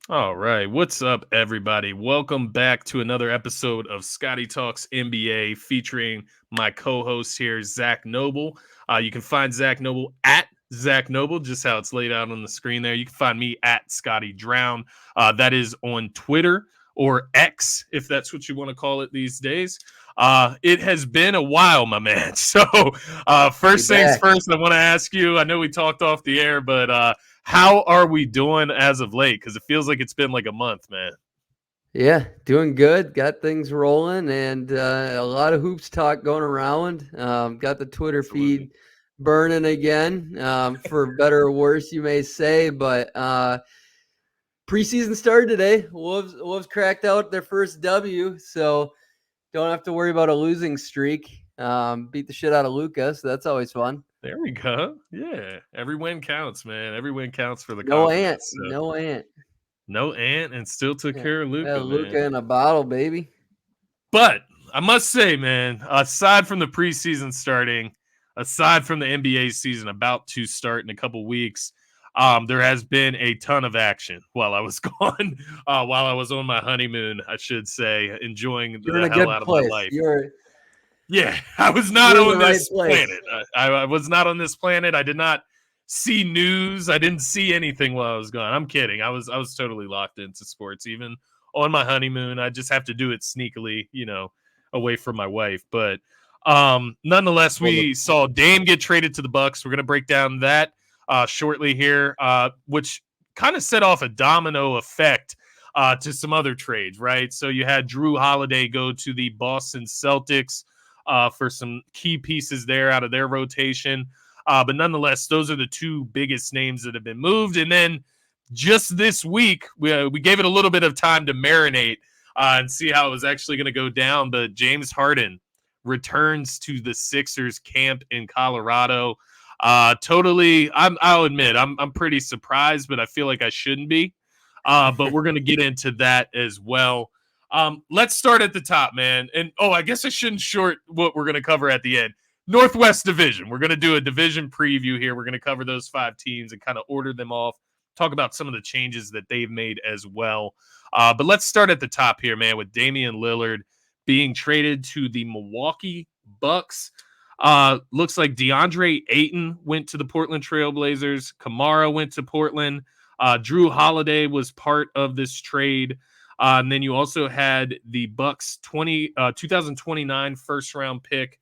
All right. What's up, everybody? Welcome back to another episode of Scotty Talks NBA featuring my co host here, Zach Noble. You can find Zach Noble at Zach Noble, just how it's laid out on the screen there. You can find me at Scotty Drown. That is on Twitter or X, if that's what you want to call it these days. It has been a while, my man. So, first things Back. first, I want to ask you. I know we talked off the air, but how are we doing as of late? Because it feels like it's been like a month, man. Yeah, doing good. Got things rolling and a lot of hoops talk going around. Got the Twitter Absolutely. feed burning again, for better or worse, you may say. But preseason started today. Wolves cracked out their first W, so don't have to worry about a losing streak. Beat the shit out of Lucas. So that's always fun. There we go. Yeah. Every win counts, man. Every win counts for the No Ant. confidence. So No Ant. no Ant and still took Yeah, care of yeah, Luca, man. Luca in a bottle, baby. But I must say, man, aside from the preseason starting, aside from the NBA season about to start in a couple weeks, there has been a ton of action while I was gone, while I was on my honeymoon, I should say, enjoying You're in the a hell good out of my place. life. You're Yeah, I was not you're in the on right this place. planet. I was not on this planet. I did not see news. I didn't see anything while I was gone. I'm kidding. I was totally locked into sports. Even on my honeymoon, I just have to do it sneakily, away from my wife. But nonetheless, Well, we saw Dame get traded to the Bucks. We're gonna break down that shortly here, which kind of set off a domino effect to some other trades, right? So you had Jrue Holiday go to the Boston Celtics for some key pieces there out of their rotation. But nonetheless, those are the two biggest names that have been moved. And then just this week, we gave it a little bit of time to marinate and see how it was actually going to go down. But James Harden returns to the Sixers camp in Colorado. Totally, I'll admit I'm pretty surprised, but I feel like I shouldn't be. But we're going to get into that as well. Let's start at the top, man. And I guess I shouldn't short what we're going to cover at the end. Northwest Division. We're going to do a division preview here. We're going to cover those 5 teams and kind of order them off, talk about some of the changes that they've made as well. But let's start at the top here, man, with Damian Lillard being traded to the Milwaukee Bucks. Looks like DeAndre Ayton went to the Portland Trailblazers. Kamara went to Portland. Jrue Holiday was part of this trade. And then you also had the Bucks 2029 first round pick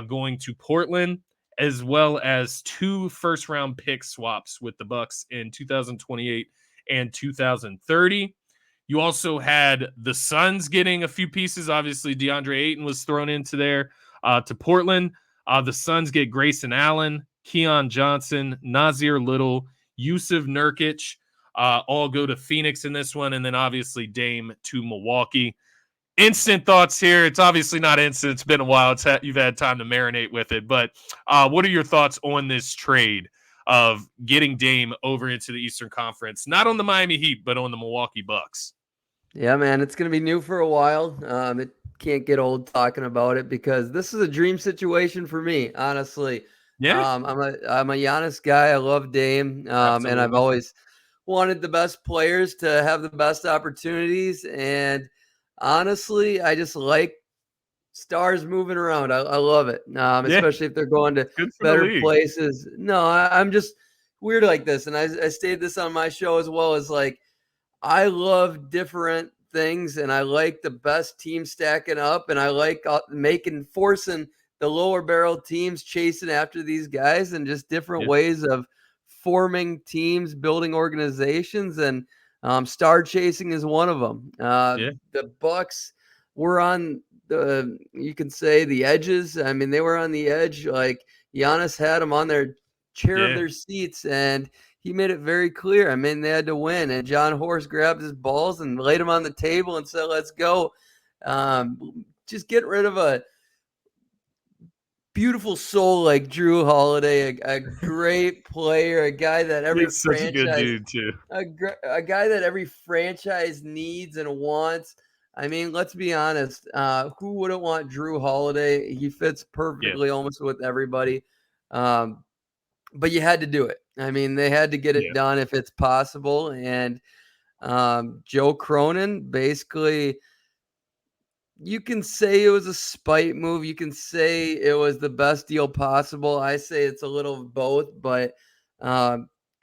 going to Portland, as well as 2 first round pick swaps with the Bucks in 2028 and 2030. You also had the Suns getting a few pieces. Obviously, DeAndre Ayton was thrown into there to Portland. The Suns get Grayson Allen, Keon Johnson, Nazir Little, Yusuf Nurkic, all go to Phoenix in this one, and then obviously Dame to Milwaukee. Instant thoughts here. It's obviously not instant. It's been a while. You've had time to marinate with it, but what are your thoughts on this trade of getting Dame over into the Eastern Conference? Not on the Miami Heat, but on the Milwaukee Bucks. yeah, man, it's gonna be new for a while. It can't get old talking about it because this is a dream situation for me, honestly. Yeah, I'm a Giannis guy. I love Dame, and I've absolutely. always wanted the best players to have the best opportunities. And honestly, I just like stars moving around. I love it, Yeah, especially if they're going to good for the better league. places. No, I'm just weird like this, and I stated this on my show as well. As like I love different things, and I like the best team stacking up, and I like forcing the lower barrel teams chasing after these guys, and just different Yeah, ways of forming teams, building organizations, and star chasing is one of them. yeah, The Bucks were on you can say the edges. I mean, they were on the edge. Like Giannis had them on their chair of yeah, their seats, and he made it very clear. I mean, they had to win, and John Horst grabbed his balls and laid them on the table and said, "Let's go." Just get rid of a beautiful soul like Jrue Holiday, a great player, a guy that every he's such a good franchise, dude too. a guy that every franchise needs and wants. I mean, let's be honest. Who wouldn't want Jrue Holiday? He fits Yeah, perfectly almost with everybody. Um, but you had to do it. I mean, they had to get it yeah, done if it's possible. And Joe Cronin, basically, you can say it was a spite move. You can say it was the best deal possible. I say it's a little of both, but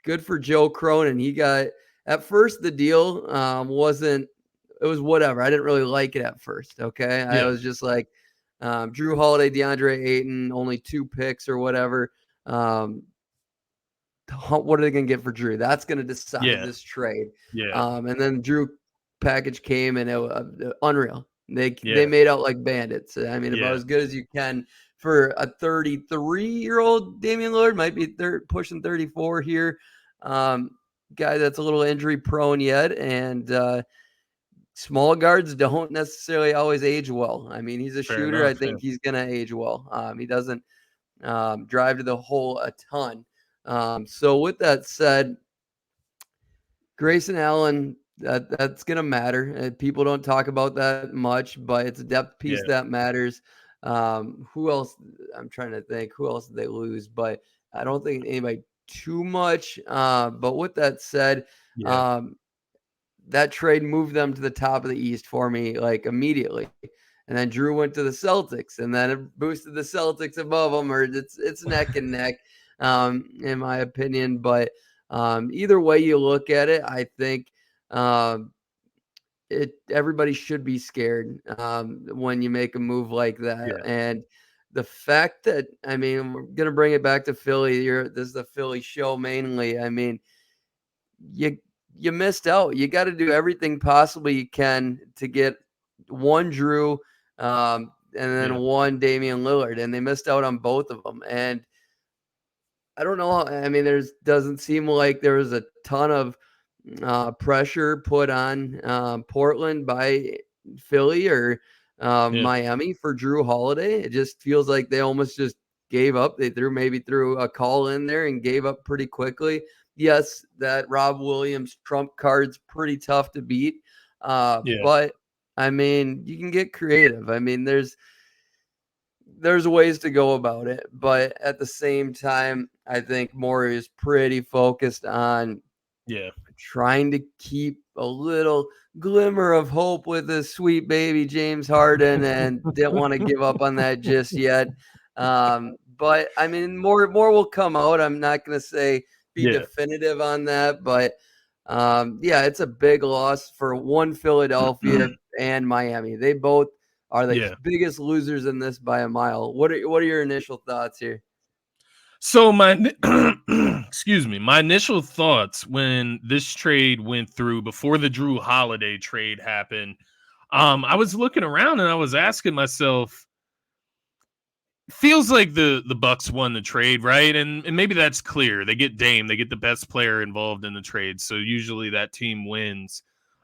good for Joe Cronin. He got, at first, the deal wasn't, it was whatever. I didn't really like it at first. Okay. I Yeah. was just like, Jrue Holiday, DeAndre Ayton, only 2 picks or whatever. What are they going to get for Jrue? That's going to decide this trade. Yeah. And then Jrue package came, and it was unreal. They Yeah. made out like bandits. I mean, about Yeah. as good as you can for a 33-year-old Damian Lillard. Might be pushing 34 here. Guy that's a little injury prone yet, and small guards don't necessarily always age well. I mean, he's a Fair shooter. I enough. Yeah. think he's going to age well. He doesn't drive to the hole a ton. So with that said, Grayson Allen, that's going to matter. People don't talk about that much, but it's a depth piece that matters. Who else? I'm trying to think. Who else did they lose? But I don't think anybody too much. But with that said, that trade moved them to the top of the East for me, like immediately. And then Jrue went to the Celtics, and then it boosted the Celtics above them, or it's neck and neck, in my opinion. But either way you look at it, I think everybody should be scared when you make a move like that. Yeah. And the fact that, I mean, we're gonna bring it back to Philly. This is the Philly show mainly. I mean, you missed out. You got to do everything possible you can to get one Jrue, and then one Damian Lillard, and they missed out on both of them. And I don't know. I mean, doesn't seem like there was a ton of pressure put on Portland by Philly or Miami for Jrue Holiday. It just feels like they almost just gave up. They threw a call in there and gave up pretty quickly. Yes, that Rob Williams trump card's pretty tough to beat. But I mean, you can get creative. I mean, there's ways to go about it, but at the same time, I think Morey is pretty focused on trying to keep a little glimmer of hope with his sweet baby James Harden, and didn't want to give up on that just yet. But I mean, more will come out. I'm not going to say be definitive on that, but it's a big loss for one Philadelphia and Miami. They both are the biggest losers in this by a mile. What are your initial thoughts here? So my my initial thoughts when this trade went through before the Jrue Holiday trade happened, I was looking around and I was asking myself, feels like the Bucks won the trade, right? And maybe that's clear. They get Dame, they get the best player involved in the trade, so usually that team wins.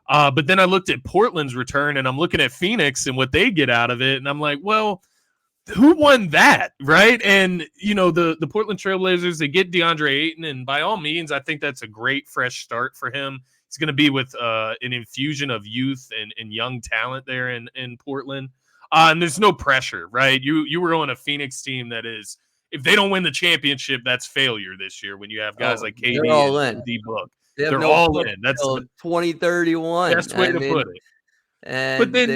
But then I looked at Portland's return, and I'm looking at Phoenix and what they get out of it, and I'm like, well, who won that, right? And the Portland Trailblazers, they get DeAndre Ayton, and by all means, I think that's a great fresh start for him. It's going to be with an infusion of youth and young talent there in Portland. And there's no pressure, right? You were on a Phoenix team that is, if they don't win the championship, that's failure this year. When you have guys like KD and D-Book, they're all in. That's 2031. Best way to put it. And but then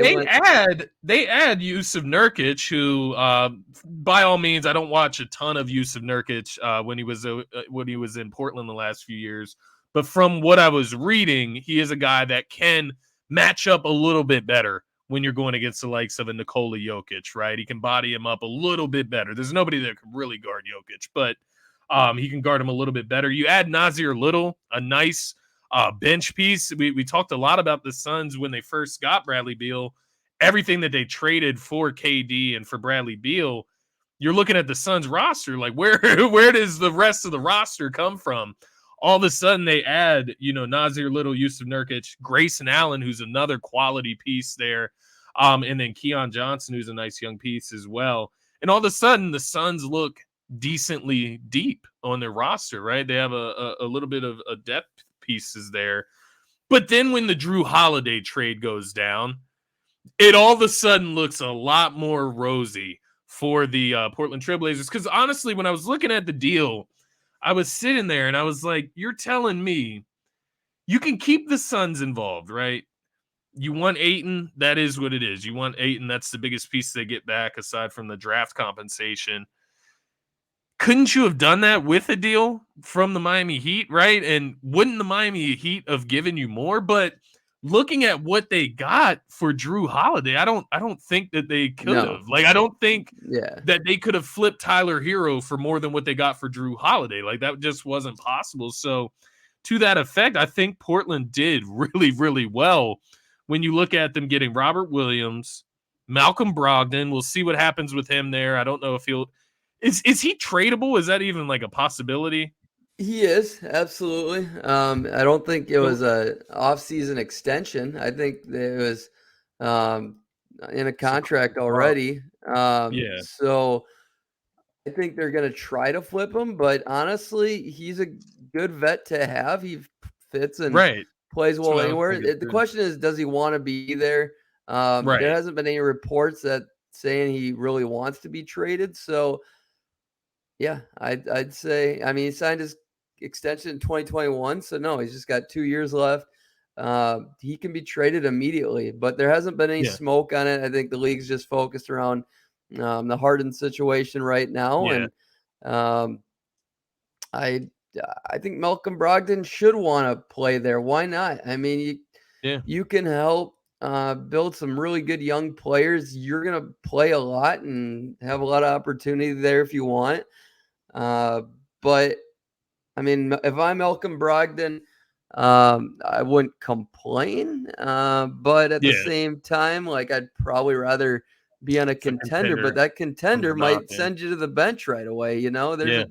they add Yusuf Nurkic, who, by all means, I don't watch a ton of Yusuf Nurkic when he was in Portland the last few years. But from what I was reading, he is a guy that can match up a little bit better when you're going against the likes of a Nikola Jokic, right? He can body him up a little bit better. There's nobody that can really guard Jokic, but he can guard him a little bit better. You add Nasir Little, a nice bench piece. We talked a lot about the Suns when they first got Bradley Beal. Everything that they traded for KD and for Bradley Beal, you're looking at the Suns roster, like where does the rest of the roster come from? All of a sudden they add, Nasir Little, Yusuf Nurkic, Grayson Allen, who's another quality piece there, and then Keon Johnson, who's a nice young piece as well. And all of a sudden the Suns look decently deep on their roster, right? They have a little bit of a depth pieces there. But then when the Jrue Holiday trade goes down, it all of a sudden looks a lot more rosy for the Portland Trailblazers. Because honestly, when I was looking at the deal, I was sitting there and I was like, you're telling me you can keep the Suns involved, right? You want Ayton, that is what it is. You want Ayton, that's the biggest piece they get back aside from the draft compensation. Couldn't you have done that with a deal from the Miami Heat, right? And wouldn't the Miami Heat have given you more? But looking at what they got for Jrue Holiday, I don't think that they could No. have. Like, I don't think Yeah. that they could have flipped Tyler Hero for more than what they got for Jrue Holiday. Like, that just wasn't possible. So to that effect, I think Portland did really, really well when you look at them getting Robert Williams, Malcolm Brogdon. We'll see what happens with him there. I don't know if he'll is he tradable? Is that even like a possibility? He is, absolutely. I don't think it was a off-season extension. I think it was in a contract already. Yeah. So I think they're going to try to flip him, but honestly, he's a good vet to have. He fits and Right. plays That's well what I was anywhere. thinking The too. question is, does he want to be there? There Right. hasn't been any reports that saying he really wants to be traded. So yeah, I'd say. I mean, he signed his extension in 2021, so no, he's just got 2 years left. He can be traded immediately, but there hasn't been any Yeah. smoke on it. I think the league's just focused around the Harden situation right now, Yeah. and um, I I think Malcolm Brogdon should want to play there. Why not? I mean, Yeah. you can help build some really good young players. You're gonna play a lot and have a lot of opportunity there if you want. But I mean, if I'm Malcolm Brogdon, I wouldn't complain. But at the Yeah. same time, like I'd probably rather be on a It's a contender, but contender that comes contender might knocking. send you to the bench right away. You know, Yeah.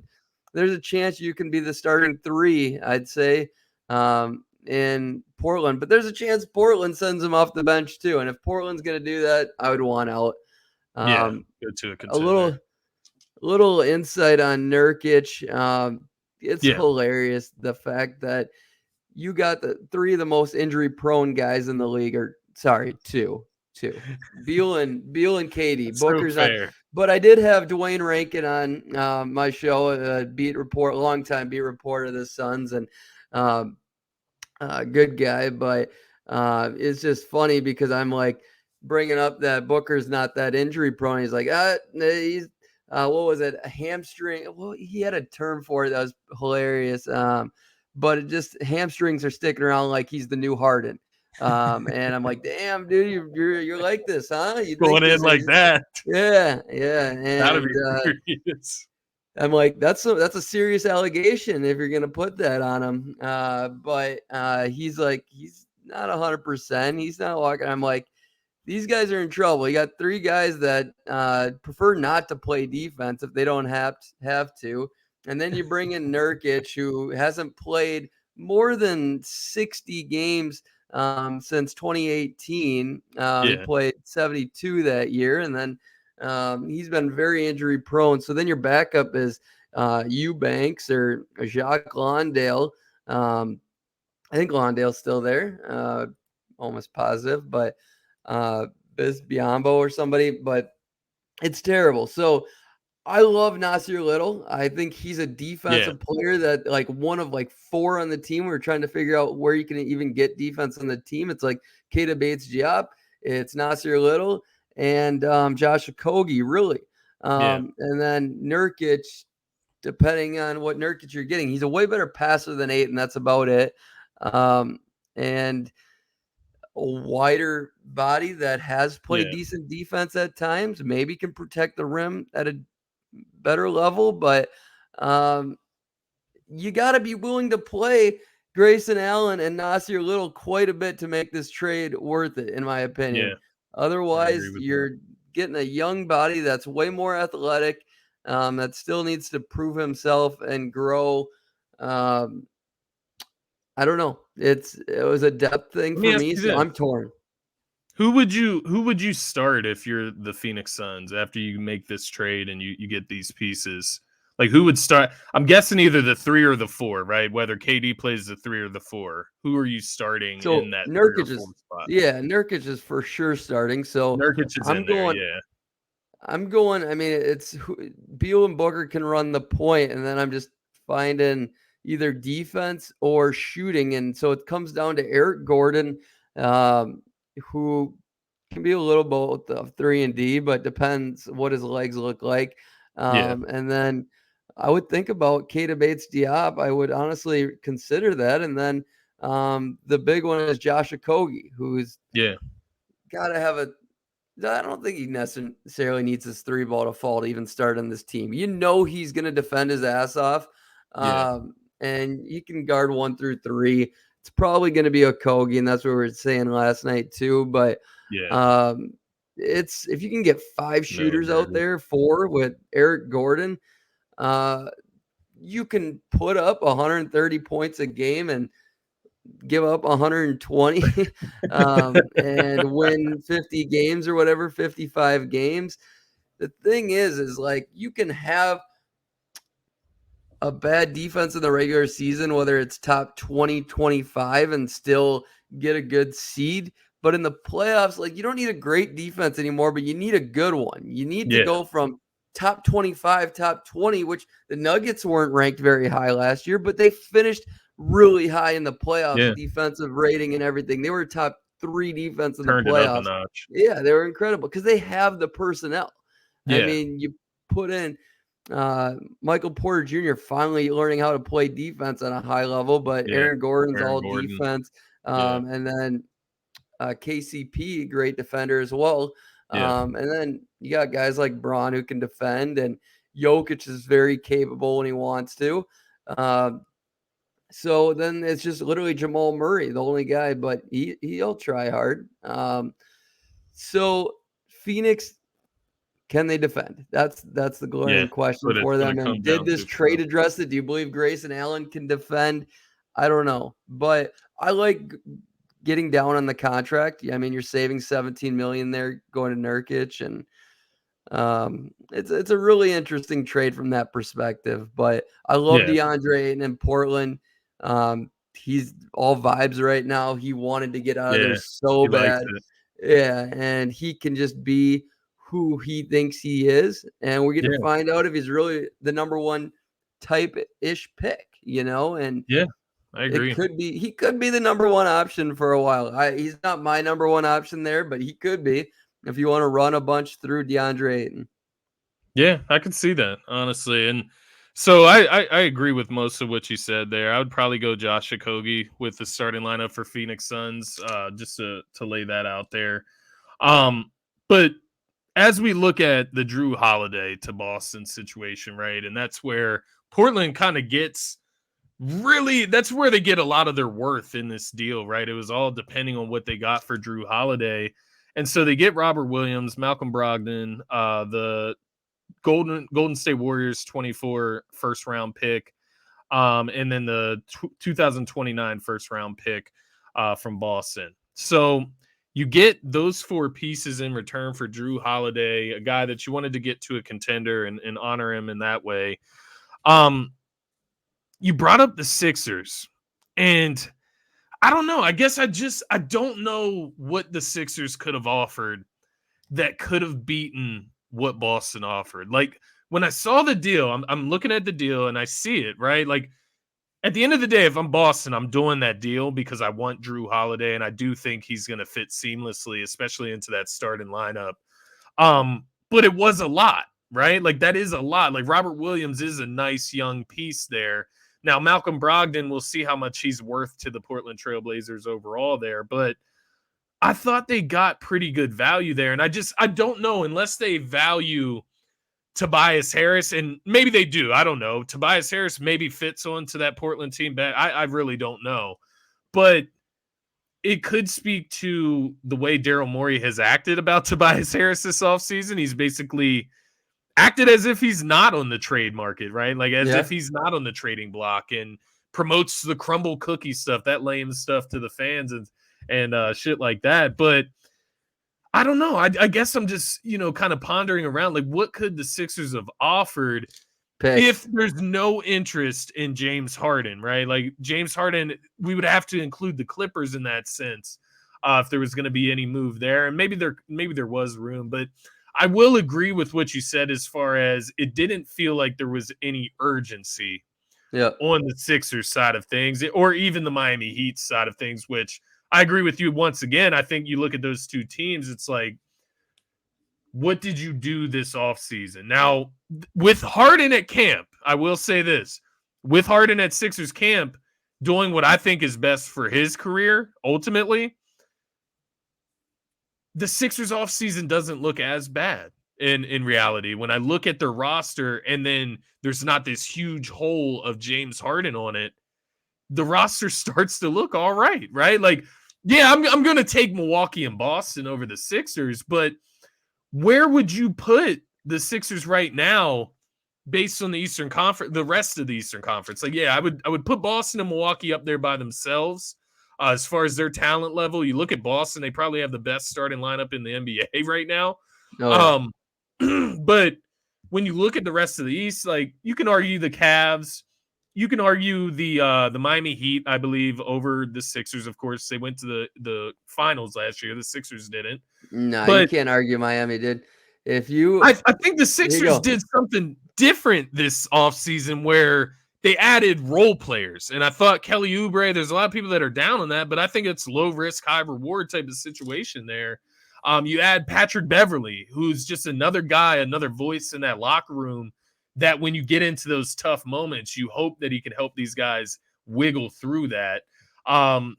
there's a chance you can be the starting three, I'd say, in Portland. But there's a chance Portland sends him off the bench too. And if Portland's gonna do that, I would want out. Yeah. Um, Go to a a contender. little insight on Nurkic. It's Yeah. hilarious the fact that you got the three of the most injury prone guys in the league, or sorry, two. Beal and Katie. That's so Booker's not, fair. but I did have Dwayne Rankin on my show, longtime beat reporter of the Suns, and good guy, but it's just funny because I'm like bringing up that Booker's not that injury prone. He's like, he's what was it, a hamstring? Well, he had a term for it that was hilarious. But it just hamstrings are sticking around like he's the new Harden. And I'm like, damn, dude, you're like this, huh? You think Going in this like is that. yeah, Gotta and be serious. I'm like, that's a serious allegation if you're gonna put that on him. But he's like, he's not 100%. He's not walking. I'm like, these guys are in trouble. You got three guys that prefer not to play defense if they don't have to, and then you bring in Nurkic, who hasn't played more than 60 games since 2018. He Yeah. played 72 that year, and then he's been very injury prone. So then your backup is Eubanks or Jacques Londale. I think Londale's still there, almost positive, but Biz Biombo or somebody, but it's terrible. So I love Nasir Little. I think he's a Yeah. defensive player that like one of like four on the team. We're trying to figure out where you can even get defense on the team. It's like Keita Bates-Diop, it's Nasir Little, and Josh Okogie, really. Yeah. And then Nurkic, depending on what Nurkic you're getting, he's a way better passer than Ayton. That's about it. And a wider body that has played Yeah. decent defense at times, maybe can protect the rim at a better level, but you got to be willing to play Grayson Allen and Nasir Little quite a bit to make this trade worth it, in my opinion. Yeah. I agree Otherwise, with that. you're getting a young body that's way more athletic, that still needs to prove himself and grow. I don't know. It was a depth thing Let me for ask me, you so this. I'm torn. Who would you start if you're the Phoenix Suns after you make this trade and you get these pieces? Like, who would start? I'm guessing either the 3 or the 4, right? Whether KD plays the 3 or the 4. Who are you starting So in that 3 or Nurkic 4 is, spot? yeah, Nurkic is for sure starting. So Nurkic is I'm in there, going. yeah. I'm going. I mean, Beal and Booker can run the point, and then I'm just finding, either defense or shooting. And so it comes down to Eric Gordon, who can be a little both of 3 and D, but depends what his legs look like. And then I would think about Keita Bates-Diop. I would honestly consider that. And then the big one is Josh Okogie, who's got to have I don't think he necessarily needs his 3-ball to fall to even start on this team. You know he's going to defend his ass off, and you can guard 1 through 3. It's probably going to be Okogie, and that's what we were saying last night too. But it's if you can get 5 shooters out there, 4 with Eric Gordon, you can put up 130 points a game and give up 120 and win 50 games or whatever, 55 games. The thing is like you can have a bad defense in the regular season, whether it's top 20, 25, and still get a good seed. But in the playoffs, like you don't need a great defense anymore, but you need a good one. You need to go from top 25, top 20, which the Nuggets weren't ranked very high last year, but they finished really high in the playoffs, defensive rating and everything. They were top 3 defense in the playoffs. It up a notch. Yeah, they were incredible because they have the personnel. I mean, you put in Michael Porter Jr. finally learning how to play defense on a high level, but Aaron Gordon's defense. And then KCP, great defender as well. And then you got guys like Braun who can defend, and Jokic is very capable when he wants to. So then it's just literally Jamal Murray, the only guy, but he'll try hard. So Phoenix, can they defend? That's the glaring question for them. And did this trade address it? Do you believe Grayson Allen can defend? I don't know, but I like getting down on the contract. I mean, you're saving $17 million there going to Nurkic, and it's a really interesting trade from that perspective. But I love DeAndre Ayton in Portland. He's all vibes right now. He wanted to get out of there so bad. And he can just be who he thinks he is, and we get to find out if he's really the number 1 type-ish pick, and I agree. He could be the number 1 option for a while. He's not my number 1 option there, but he could be if you want to run a bunch through DeAndre Ayton. Yeah, I can see that, honestly. And so I agree with most of what you said there. I would probably go Josh Okogie with the starting lineup for Phoenix Suns, just to lay that out there. But as we look at the Jrue Holiday to Boston situation, right, and that's where Portland kind of gets that's where they get a lot of their worth in this deal, right? It was all depending on what they got for Jrue Holiday. And so they get Robert Williams, Malcolm Brogdon, the Golden State Warriors 24 first round pick, and then the 2029 first round pick from Boston. So you get those 4 pieces in return for Jrue Holiday, a guy that you wanted to get to a contender and honor him in that way. You brought up the Sixers, and I don't know. I guess I don't know what the Sixers could have offered that could have beaten what Boston offered. Like when I saw the deal, I'm looking at the deal and I see it, right? Like at the end of the day, if I'm Boston, I'm doing that deal because I want Jrue Holiday, and I do think he's going to fit seamlessly, especially into that starting lineup. But it was a lot, right? Like that is a lot. Like Robert Williams is a nice young piece there. Now, Malcolm Brogdon, we'll see how much he's worth to the Portland Trailblazers overall there, but I thought they got pretty good value there. And I don't know, unless they value Tobias Harris, and maybe they do. I don't know. Tobias Harris maybe fits onto that Portland team. I really don't know. But it could speak to the way Daryl Morey has acted about Tobias Harris this offseason. He's basically acted as if he's not on the trade market, right? Like as if he's not on the trading block, and promotes the crumble cookie stuff, that lame stuff to the fans and shit like that. But I don't know. I guess I'm just, kind of pondering around, like what could the Sixers have offered if there's no interest in James Harden, right? Like James Harden, we would have to include the Clippers in that sense if there was going to be any move there. And maybe there was room, but I will agree with what you said as far as it didn't feel like there was any urgency on the Sixers side of things, or even the Miami Heat side of things, which I agree with you once again. I think you look at those two teams, it's like, what did you do this offseason? Now, with Harden at camp, I will say this. With Harden at Sixers camp, doing what I think is best for his career, ultimately, the Sixers offseason doesn't look as bad in reality. When I look at their roster and then there's not this huge hole of James Harden on it, the roster starts to look all right, right? Like, yeah, I'm going to take Milwaukee and Boston over the Sixers, but where would you put the Sixers right now based on the Eastern Conference, the rest of the Eastern Conference? Like, yeah, I would put Boston and Milwaukee up there by themselves. As far as their talent level, you look at Boston, they probably have the best starting lineup in the NBA right now. Oh, yeah. But when you look at the rest of the East, like, you can argue the Cavs, you can argue the Miami Heat, I believe, over the Sixers. Of course, they went to the finals last year. The Sixers didn't. No, you But can't argue Miami did. If I think the Sixers did something different this offseason where they added role players. And I thought Kelly Oubre, there's a lot of people that are down on that, but I think it's low risk, high reward type of situation there. You add Patrick Beverley, who's just another guy, another voice in that locker room that when you get into those tough moments, you hope that he can help these guys wiggle through that.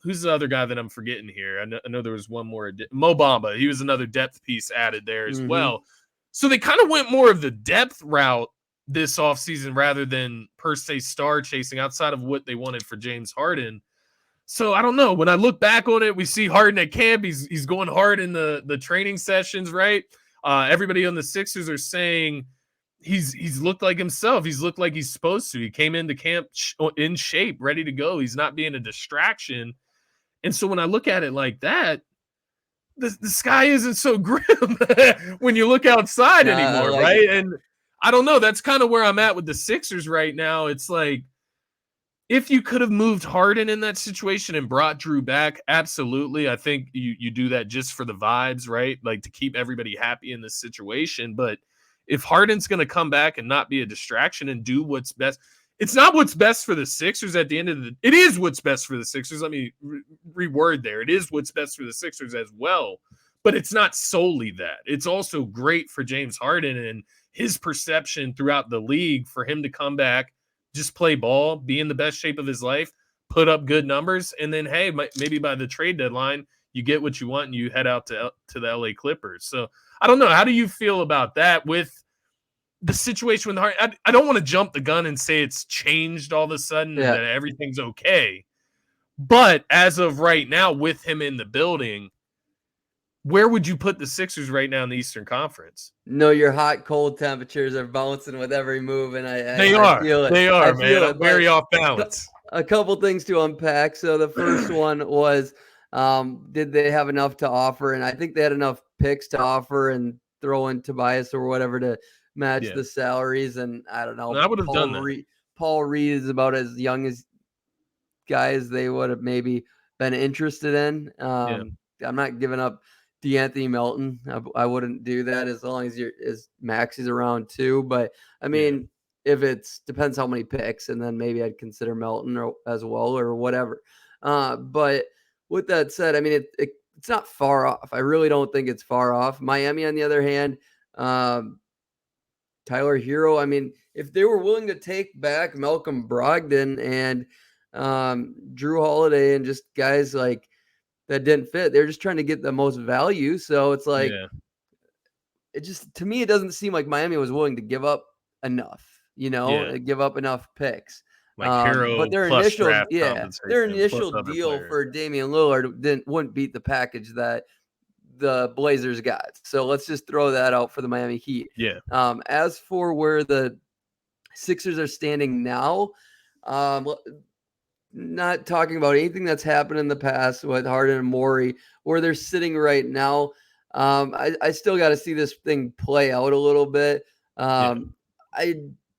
Who's the other guy that I'm forgetting here? I know there was one more. Mo Bamba. He was another depth piece added there as well. So they kind of went more of the depth route this offseason rather than per se star chasing outside of what they wanted for James Harden. So I don't know. When I look back on it, we see Harden at camp. He's going hard in the training sessions, right? Everybody on the Sixers are saying he's looked like himself. He's looked like he's supposed to. He came into camp in shape, ready to go. He's not being a distraction. And so when I look at it like that, the sky isn't so grim when you look outside anymore, right? And I don't know. That's kind of where I'm at with the Sixers right now. It's like, if you could have moved Harden in that situation and brought Jrue back, absolutely. I think you do that just for the vibes, right? Like, to keep everybody happy in this situation. But if Harden's going to come back and not be a distraction and do what's best, it's not what's best for the Sixers at the end of the – it is what's best for the Sixers. Let me reword there. It is what's best for the Sixers as well. But it's not solely that. It's also great for James Harden and his perception throughout the league for him to come back, just play ball, be in the best shape of his life, put up good numbers, and then, hey, maybe by the trade deadline, you get what you want and you head out to the LA Clippers. So I don't know. How do you feel about that with the situation with Harden? I don't want to jump the gun and say it's changed all of a sudden and that everything's okay. But as of right now, with him in the building, where would you put the Sixers right now in the Eastern Conference? No, your hot, cold temperatures are bouncing with every move, and They are, man. I'm very off balance. A couple things to unpack. So the first one was, did they have enough to offer? And I think they had enough picks to offer and throw in Tobias or whatever to match the salaries. And I don't know. I would have done that. Paul Reed is about as young as guys they would have maybe been interested in. I'm not giving up DeAnthony Melton. I wouldn't do that as long as Max is around too. But I mean, if it's depends how many picks, and then maybe I'd consider Melton as well or whatever. But with that said, I mean, it's not far off. I really don't think it's far off. Miami, on the other hand, Tyler Hero. I mean, if they were willing to take back Malcolm Brogdon and Jrue Holiday and just guys like that didn't fit, they're just trying to get the most value. So it's like, it just, to me, it doesn't seem like Miami was willing to give up enough, give up enough picks. Like Hero, but their initial deal for Damian Lillard wouldn't beat the package that the Blazers got. So let's just throw that out for the Miami Heat. As for where the Sixers are standing now, not talking about anything that's happened in the past with Harden and Morey, where they're sitting right now. I still got to see this thing play out a little bit. I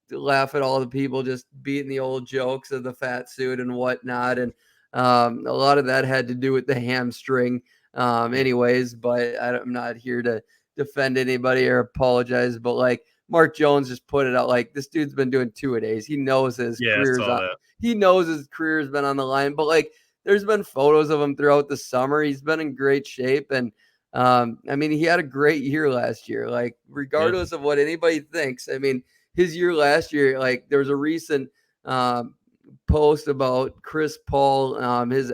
laugh at all the people just beating the old jokes of the fat suit and whatnot. And a lot of that had to do with the hamstring anyways, but I'm not here to defend anybody or apologize. But like Mark Jones just put it out like this dude's been doing 2-a-days. He knows his career's saw on. that. He knows his career's been on the line, but like there's been photos of him throughout the summer. He's been in great shape, and I mean, he had a great year last year. Like regardless of what anybody thinks, I mean, his year last year, like there was a recent post about Chris Paul, his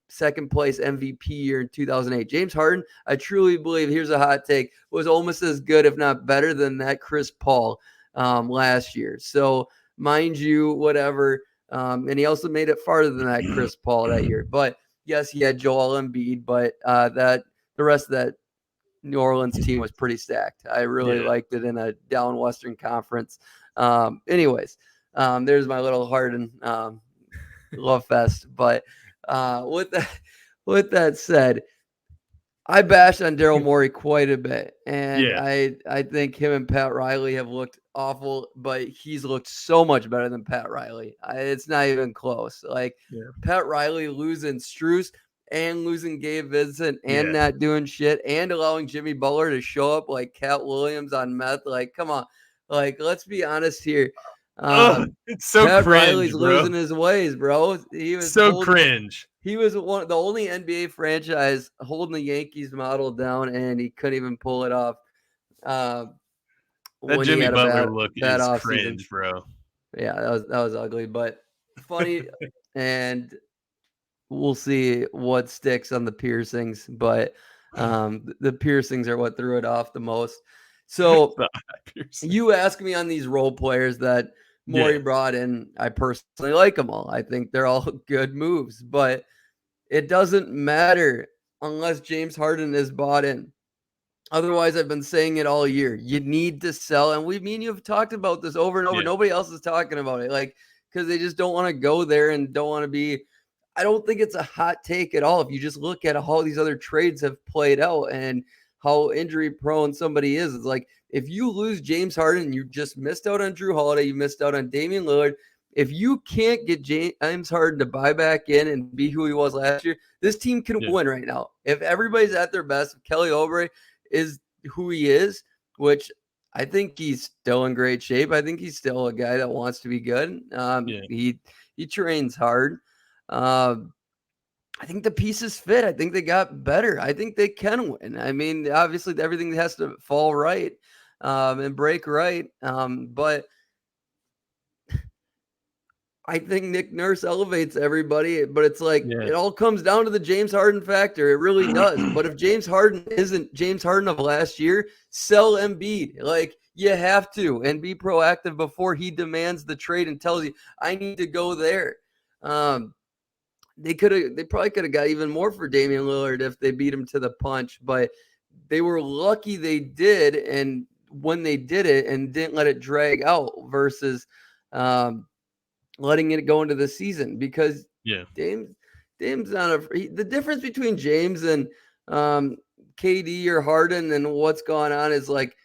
second place MVP year in 2008. James Harden, I truly believe, here's a hot take, was almost as good, if not better than that Chris Paul last year. So mind you, whatever. And he also made it farther than that Chris Paul that year. But yes, he had Joel Embiid, but the rest of that New Orleans team was pretty stacked. I really liked it in a down Western Conference. Anyways, there's my little Harden love fest. But with that said, I bashed on Daryl Morey quite a bit, and I think him and Pat Riley have looked awful, but he's looked so much better than Pat Riley. It's not even close. Like Pat Riley losing Strus and losing Gabe Vincent and not doing shit and allowing Jimmy Butler to show up like Cat Williams on meth. Like, come on. Like, let's be honest here. It's so Pat cringe, Riley's bro. losing his ways, bro. He was so cringe. He was the only NBA franchise holding the Yankees model down, and he couldn't even pull it off. That Jimmy Butler look is cringe, bro. Yeah, that was ugly, but funny, and we'll see what sticks on the piercings. But the piercings are what threw it off the most. So you ask me on these role players that Morey brought in, I personally like them all. I think they're all good moves, but it doesn't matter unless James Harden is bought in. Otherwise, I've been saying it all year. You need to sell. And you've talked about this over and over. Nobody else is talking about it. Like, because they just don't want to go there and don't want to be. I don't think it's a hot take at all. If you just look at how these other trades have played out and how injury prone somebody is, it's like if you lose James Harden, you just missed out on Jrue Holiday. You missed out on Damian Lillard. If you can't get James Harden to buy back in and be who he was last year, this team can win right now. If everybody's at their best, if Kelly Oubre is who he is, which I think he's still in great shape. I think he's still a guy that wants to be good. He trains hard. I think the pieces fit. I think they got better. I think they can win. I mean, obviously everything has to fall right and break right. But I think Nick Nurse elevates everybody, but it's like it all comes down to the James Harden factor. It really does. But if James Harden isn't James Harden of last year, sell Embiid. Like, you have to, and be proactive before he demands the trade and tells you, I need to go there. They probably could have got even more for Damian Lillard if they beat him to the punch, but they were lucky they did, and when they did it and didn't let it drag out versus letting it go into the season, because Dame's not the difference between James and KD or Harden and what's going on is like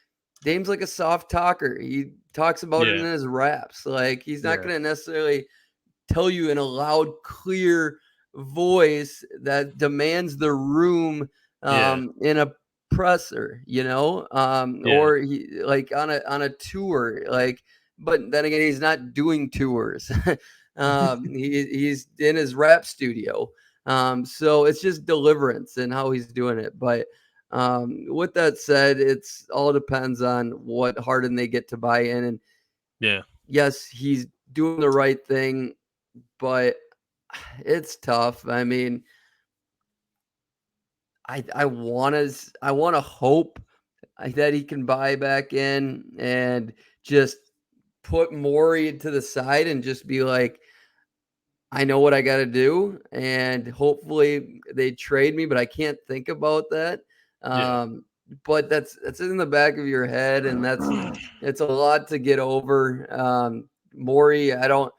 Dame's like a soft talker. He talks about it in his raps. Like, he's not going to necessarily tell you in a loud, clear voice that demands the room in a presser, or he like on a tour, like. But then again, he's not doing tours. He's in his rap studio. So it's just deliverance and how he's doing it. But with that said, it's all depends on what Harden they get to buy in. And yes, he's doing the right thing, but it's tough. I mean, I want to hope that he can buy back in and just put Morey to the side and just be like, I know what I got to do, and hopefully they trade me, but I can't think about that. But that's in the back of your head, and it's a lot to get over. Morey, I don't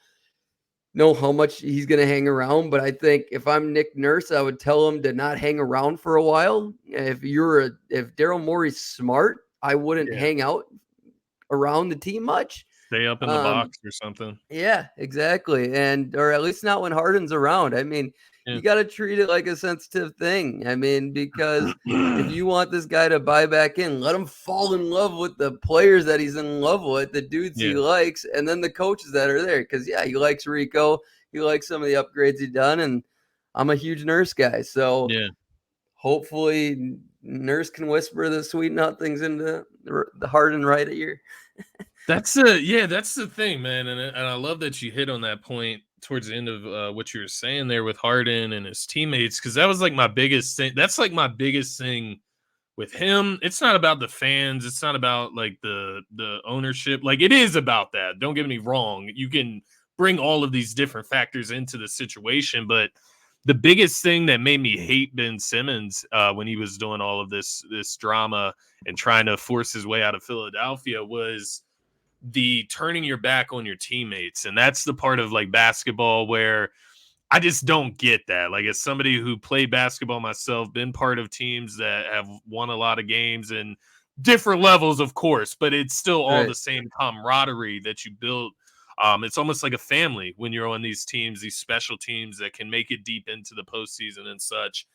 know how much he's going to hang around, but I think if I'm Nick Nurse, I would tell him to not hang around for a while. If Daryl Morey's smart, I wouldn't hang out around the team much. Stay up in the box or something. Yeah, exactly. Or at least not when Harden's around. I mean, Yeah. you got to treat it like a sensitive thing. I mean, because if you want this guy to buy back in, let him fall in love with the players that he's in love with, the dudes he likes, and then the coaches that are there. Because, yeah, he likes Rico. He likes some of the upgrades he's done. And I'm a huge Nurse guy. So hopefully Nurse can whisper the sweet nothings into the Harden right ear. That's the thing, man, and I love that you hit on that point towards the end of what you were saying there with Harden and his teammates, because that was like my biggest thing. That's like my biggest thing with him. It's not about the fans. It's not about like the ownership. Like, it is about that. Don't get me wrong. You can bring all of these different factors into the situation, but the biggest thing that made me hate Ben Simmons when he was doing all of this drama and trying to force his way out of Philadelphia was the turning your back on your teammates. And that's the part of like basketball where I just don't get that. Like, as somebody who played basketball myself, been part of teams that have won a lot of games and different levels, of course, but it's still all the same camaraderie that you build. It's almost like a family when you're on these teams, these special teams that can make it deep into the postseason and such.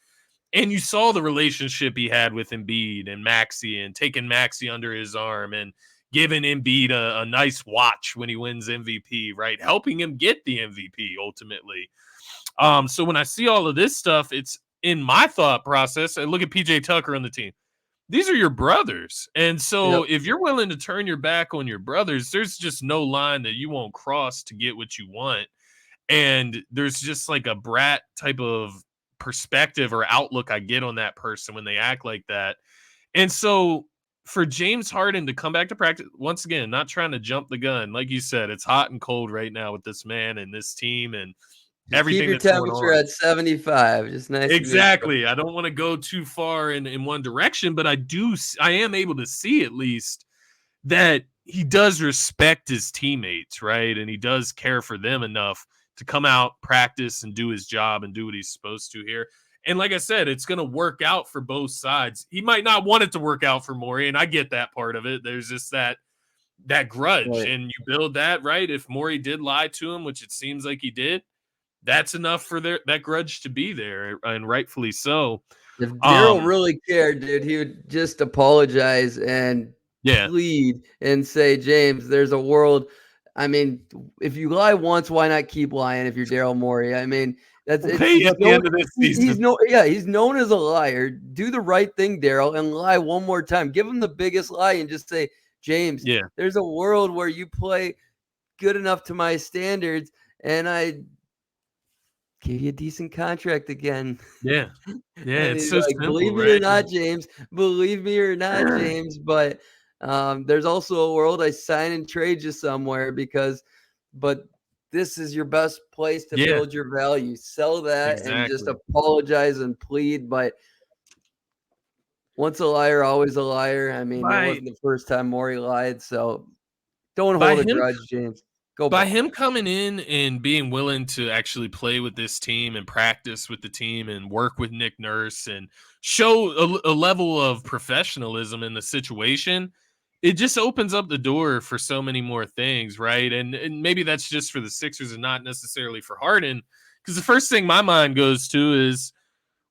And you saw the relationship he had with Embiid and Maxey, and taking Maxey under his arm and giving Embiid a nice watch when he wins MVP, right? Helping him get the MVP ultimately. So when I see all of this stuff, it's in my thought process. I look at PJ Tucker on the team. These are your brothers. And so if you're willing to turn your back on your brothers, there's just no line that you won't cross to get what you want. And there's just like a brat type of perspective or outlook I get on that person when they act like that. And so for James Harden to come back to practice, once again, not trying to jump the gun. Like you said, it's hot and cold right now with this man and this team and everything keep your that's going temperature on. at 75. Just nice. Exactly. I don't want to go too far in one direction, but I am able to see at least that he does respect his teammates, right? And he does care for them enough to come out, practice, and do his job and do what he's supposed to here. And like I said, it's going to work out for both sides. He might not want it to work out for Morey, and I get that part of it. There's just that grudge, and you build that, right? If Morey did lie to him, which it seems like he did, that's enough for that grudge to be there, and rightfully so. If Daryl really cared, dude, he would just apologize and plead and say, James, there's a world. I mean, if you lie once, why not keep lying if you're Daryl Morey? I mean, that's at the end of this season. He's known as a liar. Do the right thing, Daryl, and lie one more time. Give him the biggest lie and just say, James, there's a world where you play good enough to my standards, and I give you a decent contract again. Yeah. It's so simple, believe me or not, James. Believe me or not, James. But there's also a world I sign and trade you somewhere but this is your best place to build your value. Sell that and just apologize and plead. But once a liar, always a liar. I mean, it wasn't the first time Morey lied. So don't hold a grudge, James. By him coming in and being willing to actually play with this team and practice with the team and work with Nick Nurse and show a level of professionalism in the situation, it just opens up the door for so many more things, right? And maybe that's just for the Sixers and not necessarily for Harden, because the first thing my mind goes to is,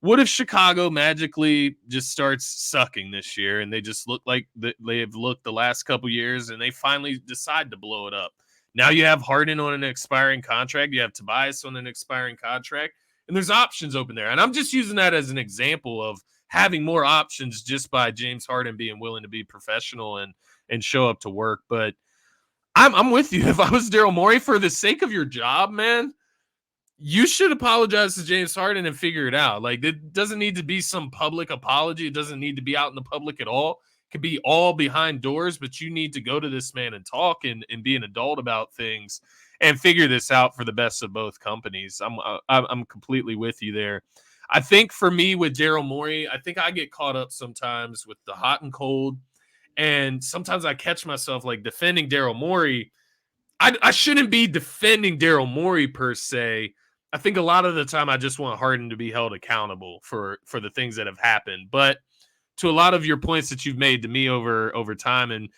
what if Chicago magically just starts sucking this year and they just look like they have looked the last couple years and they finally decide to blow it up? Now you have Harden on an expiring contract. You have Tobias on an expiring contract. And there's options open there. And I'm just using that as an example of having more options just by James Harden being willing to be professional and show up to work. But I'm with you. If I was Daryl Morey, for the sake of your job, man, you should apologize to James Harden and figure it out. Like, it doesn't need to be some public apology. It doesn't need to be out in the public at all. Could be all behind doors, but you need to go to this man and talk and be an adult about things and figure this out for the best of both companies. I'm completely with you there. I think for me with Daryl Morey, I think I get caught up sometimes with the hot and cold, and sometimes I catch myself like defending Daryl Morey. I shouldn't be defending Daryl Morey per se. I think a lot of the time I just want Harden to be held accountable for the things that have happened, but to a lot of your points that you've made to me over time, and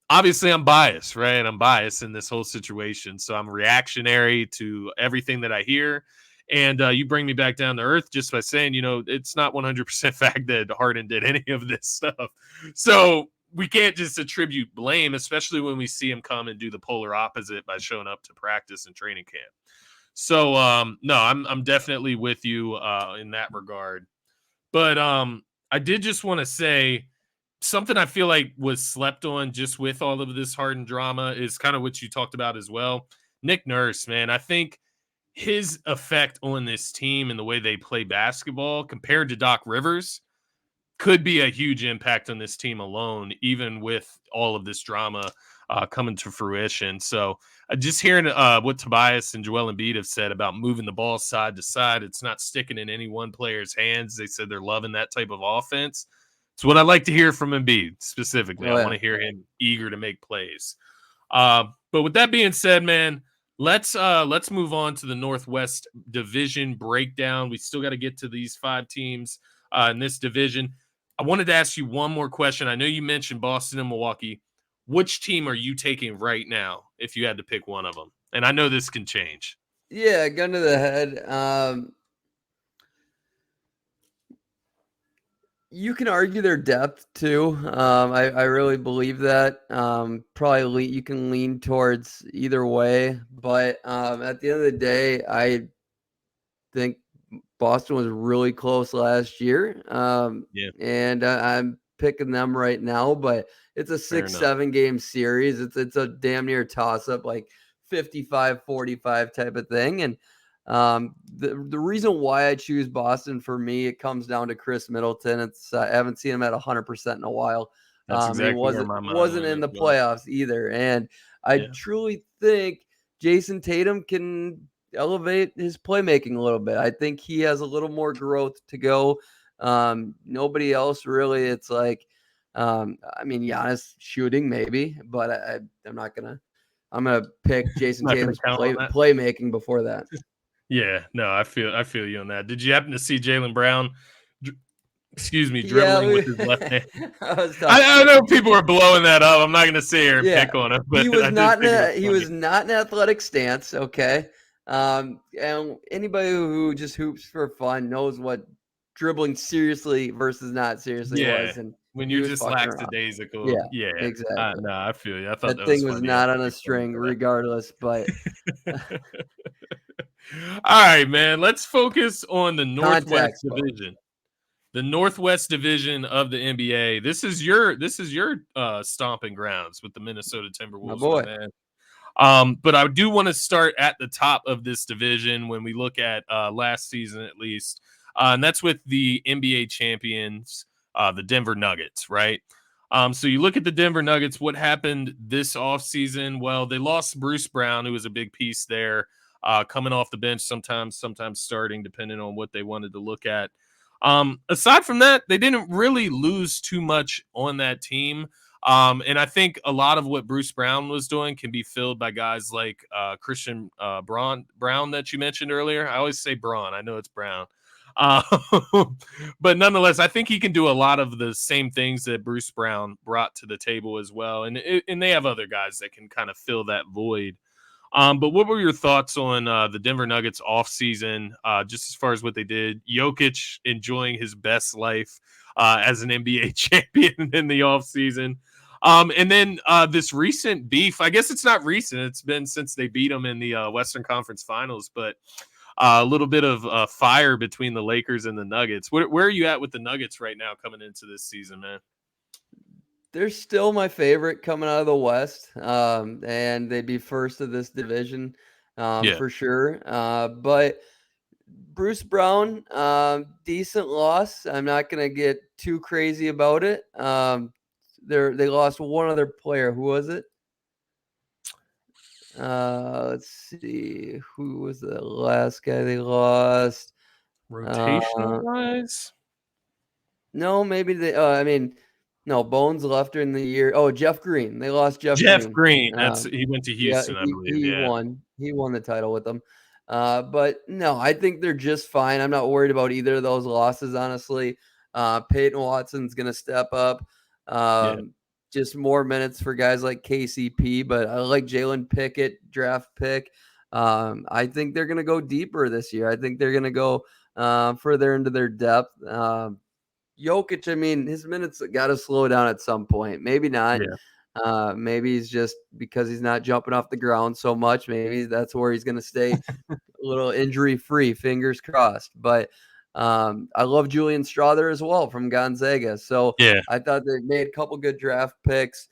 obviously I'm biased, right? I'm biased in this whole situation. So I'm reactionary to everything that I hear. And you bring me back down to earth just by saying, it's not 100% fact that Harden did any of this stuff. So we can't just attribute blame, especially when we see him come and do the polar opposite by showing up to practice and training camp. So no, I'm definitely with you in that regard. But I did just want to say something I feel like was slept on just with all of this Harden drama is kind of what you talked about as well. Nick Nurse, man, I think his effect on this team and the way they play basketball compared to Doc Rivers could be a huge impact on this team alone, even with all of this drama coming to fruition. So just hearing what Tobias and Joel Embiid have said about moving the ball side to side, it's not sticking in any one player's hands. They said they're loving that type of offense. It's what I like to hear from Embiid specifically. I want to hear him eager to make plays. But with that being said, man, let's move on to the Northwest Division breakdown. We still got to get to these 5 teams in this division. I wanted to ask you one more question. I know you mentioned Boston and Milwaukee. Which team are you taking right now if you had to pick one of them? And I know this can change. Yeah, gun to the head. You can argue their depth too. I really believe that. Probably you can lean towards either way, but at the end of the day, I think Boston was really close last year. And I'm picking them right now, but it's a 6-7 game series. It's a damn near toss up, like 55-45 type of thing. And the reason why I choose Boston for me, it comes down to Chris Middleton. I haven't seen him at 100% in a while. That's exactly he wasn't in the playoffs either. And I truly think Jason Tatum can elevate his playmaking a little bit. I think he has a little more growth to go. Nobody else really. It's like, Giannis shooting maybe, but I'm gonna pick Jason Tatum's playmaking before that. Yeah, no, I feel you on that. Did you happen to see Jaylen Brown? Dribbling with his left hand. I know people are blowing that up. I'm not going to sit here and pick on him, but he was not in athletic stance. Okay. And anybody who just hoops for fun knows what dribbling seriously versus not seriously was. And when you're just lackadaisical. Yeah, exactly. No, I feel you. I thought that thing was not on a string regardless, but. All right, man. Let's focus on the Northwest Division. The Northwest Division of the NBA. This is your stomping grounds with the Minnesota Timberwolves, boy. Man. But I do want to start at the top of this division when we look at last season at least, and that's with the NBA champions, the Denver Nuggets, right? So you look at the Denver Nuggets. What happened this offseason? Well, they lost Bruce Brown, who was a big piece there, coming off the bench sometimes starting, depending on what they wanted to look at. Aside from that, they didn't really lose too much on that team. And I think a lot of what Bruce Brown was doing can be filled by guys like Christian Brown that you mentioned earlier. I always say Braun. I know it's Brown. But nonetheless, I think he can do a lot of the same things that Bruce Brown brought to the table as well. And they have other guys that can kind of fill that void. But what were your thoughts on the Denver Nuggets offseason, just as far as what they did? Jokic enjoying his best life as an NBA champion in the offseason. And then this recent beef, I guess it's not recent. It's been since they beat them in the Western Conference Finals, but a little bit of fire between the Lakers and the Nuggets. Where are you at with the Nuggets right now coming into this season, man? They're still my favorite coming out of the West, and they'd be first of this division for sure. But Bruce Brown, decent loss. I'm not going to get too crazy about it. They lost one other player. Who was it? Let's see. Who was the last guy they lost? Rotation-wise? No, maybe no, Bones left during the year. Oh, Jeff Green. They lost Jeff Green. He went to Houston, I believe. Won. He won the title with them. But no, I think they're just fine. I'm not worried about either of those losses, honestly. Peyton Watson's going to step up. just more minutes for guys like KCP, but I like Jalen Pickett, draft pick. I think they're going to go deeper this year. I think they're going to go further into their depth. Jokic, I mean, his minutes got to slow down at some point. Maybe not. Yeah. Maybe he's just because he's not jumping off the ground so much. Maybe that's where he's going to stay a little injury free. Fingers crossed. But I love Julian Strawther as well from Gonzaga. So Yeah. I thought they made a couple good draft picks.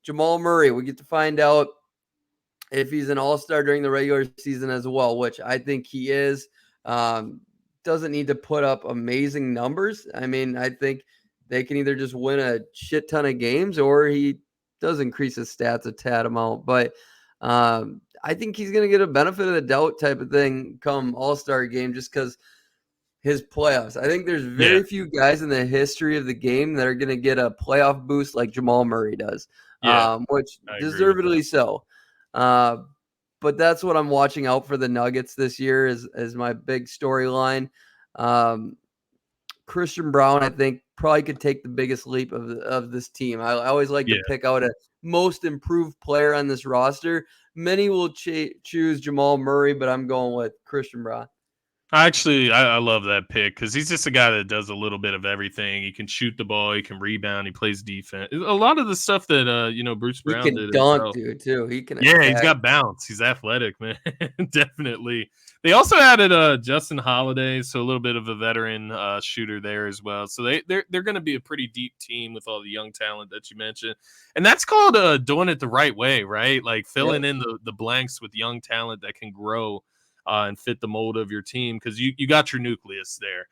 Jamal Murray, we get to find out if he's an all-star during the regular season as well, which I think he is. Doesn't need to put up amazing numbers. I mean, I think they can either just win a shit ton of games or he does increase his stats a tad amount. But I think he's going to get a benefit of the doubt type of thing come all-star game just because his playoffs. I think there's very few guys in the history of the game that are going to get a playoff boost like Jamal Murray does, which deservedly so. But that's what I'm watching out for the Nuggets this year is my big storyline. Christian Brown, I think, probably could take the biggest leap of this team. I always like to pick out a most improved player on this roster. Many will choose Jamal Murray, but I'm going with Christian Brown. I love that pick because he's just a guy that does a little bit of everything. He can shoot the ball, he can rebound, he plays defense. A lot of the stuff that Bruce Brown did. He can dunk, dude, too. He can. Yeah, he's got bounce. He's athletic, man. Definitely. They also added Justin Holiday, so a little bit of a veteran shooter there as well. So they're going to be a pretty deep team with all the young talent that you mentioned, and that's called doing it the right way, right? Like filling in the blanks with young talent that can grow. And fit the mold of your team because you got your nucleus there.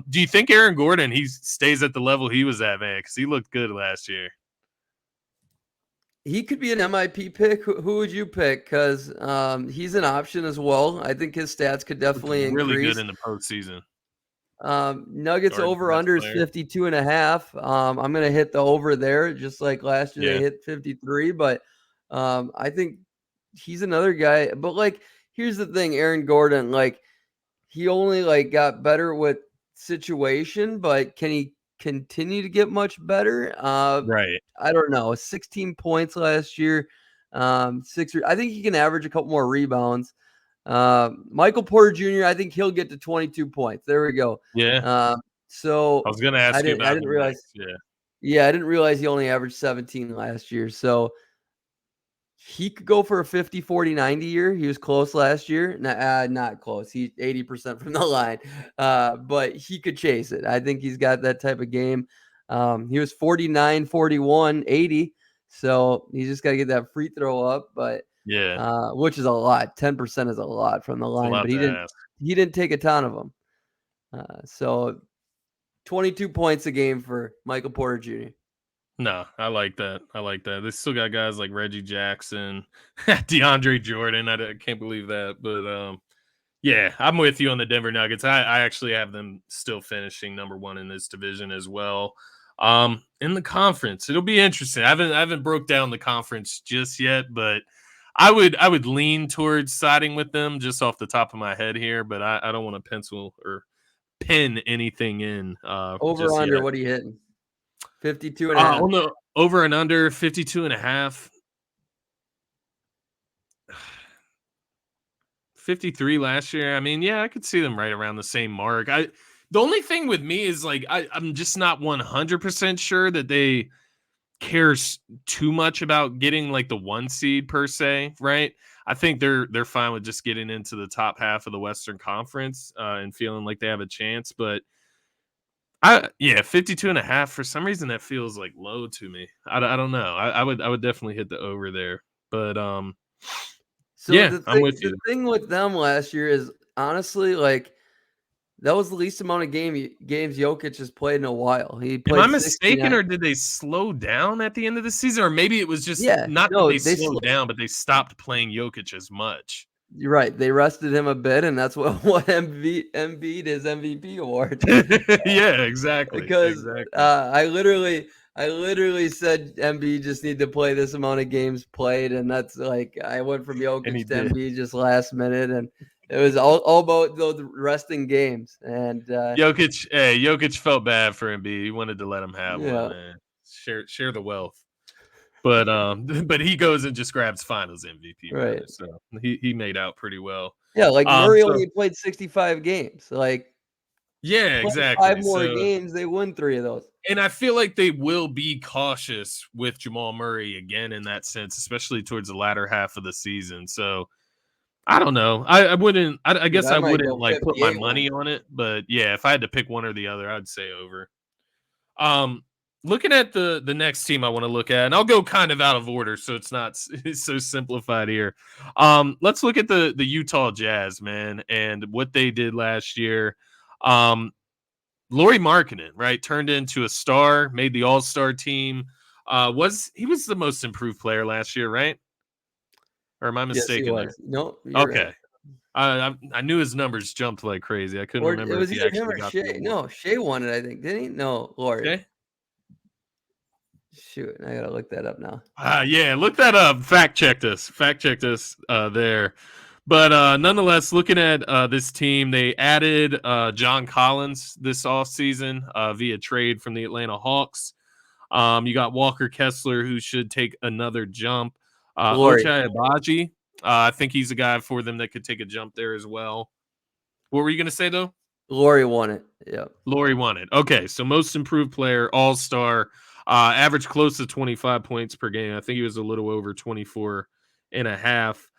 Do you think Aaron Gordon, he stays at the level he was at, man? Because he looked good last year. He could be an MIP pick. Who would you pick? Because he's an option as well. I think his stats could definitely increase. Really good in the postseason. Nuggets over-under is 52.5. I'm going to hit the over there, just like last year they hit 53. But I think he's another guy. But, like, here's the thing, Aaron Gordon, like he only like got better with situation, but can he continue to get much better? Right. I don't know. 16 points last year. I think he can average a couple more rebounds. Michael Porter Jr., I think he'll get to 22 points. There we go. Yeah. So I was gonna ask you about I didn't realize. Yeah, I didn't realize he only averaged 17 last year. So he could go for a 50, 40, 90 year. He was close last year. Not close. He's 80% from the line. But he could chase it. I think he's got that type of game. He was 49, 41, 80. So he just got to get that free throw up. But which is a lot. 10% is a lot from the line. But he didn't take a ton of them. So 22 points a game for Michael Porter Jr. No, I like that. They still got guys like Reggie Jackson, DeAndre Jordan. I can't believe that. But yeah, I'm with you on the Denver Nuggets. I actually have them still finishing number one in this division as well. In the conference, it'll be interesting. I haven't broke down the conference just yet, but I would lean towards siding with them just off the top of my head here. But I don't want to pencil or pin anything in. Over under, yet. What are you hitting? 52.5. On the over and under 52.5. 53 last year. I mean, yeah, I could see them right around the same mark. The only thing with me is like I'm just not 100% sure that they care too much about getting like the 1 seed per se, right? I think they're fine with just getting into the top half of the Western Conference and feeling like they have a chance, but 52.5 for some reason that feels like low to me. I don't know. I would definitely hit the over there, but I'm with you. The thing with them last year is honestly like that was the least amount of games Jokic has played in a while. He played. Am I mistaken, or did they slow down at the end of the season, or maybe it was just they slowed down, but they stopped playing Jokic as much. You're right. They rested him a bit, and that's what Embiid his MVP award. Yeah, exactly. Because I literally said Embiid just need to play this amount of games played, and that's like I went from Jokic to Embiid just last minute, and it was all about the resting games. And Jokic felt bad for Embiid. He wanted to let him have one, man. Share the wealth. but he goes and just grabs Finals MVP, Right. rather. So he made out pretty well. Yeah, like Murray So only played 65 games. Like, yeah, play 5 exactly. more So games, they win 3 of those. and I feel like they will be cautious with Jamal Murray again in that sense, especially towards the latter half of the season. So I don't know. I wouldn't. I Dude, guess I I might wouldn't go like put my 58 money on it, but yeah, if I had to pick one or the other, I'd say over. Um, Looking at the next team I want to look at, and I'll go kind of out of order, so it's not so simplified here. Let's look at the Utah Jazz, man, and what they did last year. Lauri Markkanen, right, turned into a star, made the All-Star team. Was the most improved player last year, right? Or am I Yes, he mistaken there? was. No, you're right. Okay. I knew his numbers jumped like crazy. I couldn't Or it remember if was he either him actually or got the Shea. award. No, Shea won it, I think. Didn't he? No, Lord. Okay. Shoot, I gotta look that up now. Yeah, look that up. Fact checked us. There. But nonetheless, looking at this team, they added John Collins this offseason via trade from the Atlanta Hawks. You got Walker Kessler, who should take another jump. Glory. Ochai Agbaji, I think he's a guy for them that could take a jump there as well. What were you going to say, though? Glory won it. Yeah. Lauri won it. Okay, so most improved player, all-star, averaged close to 25 points per game. I think he was a little over 24 and a half.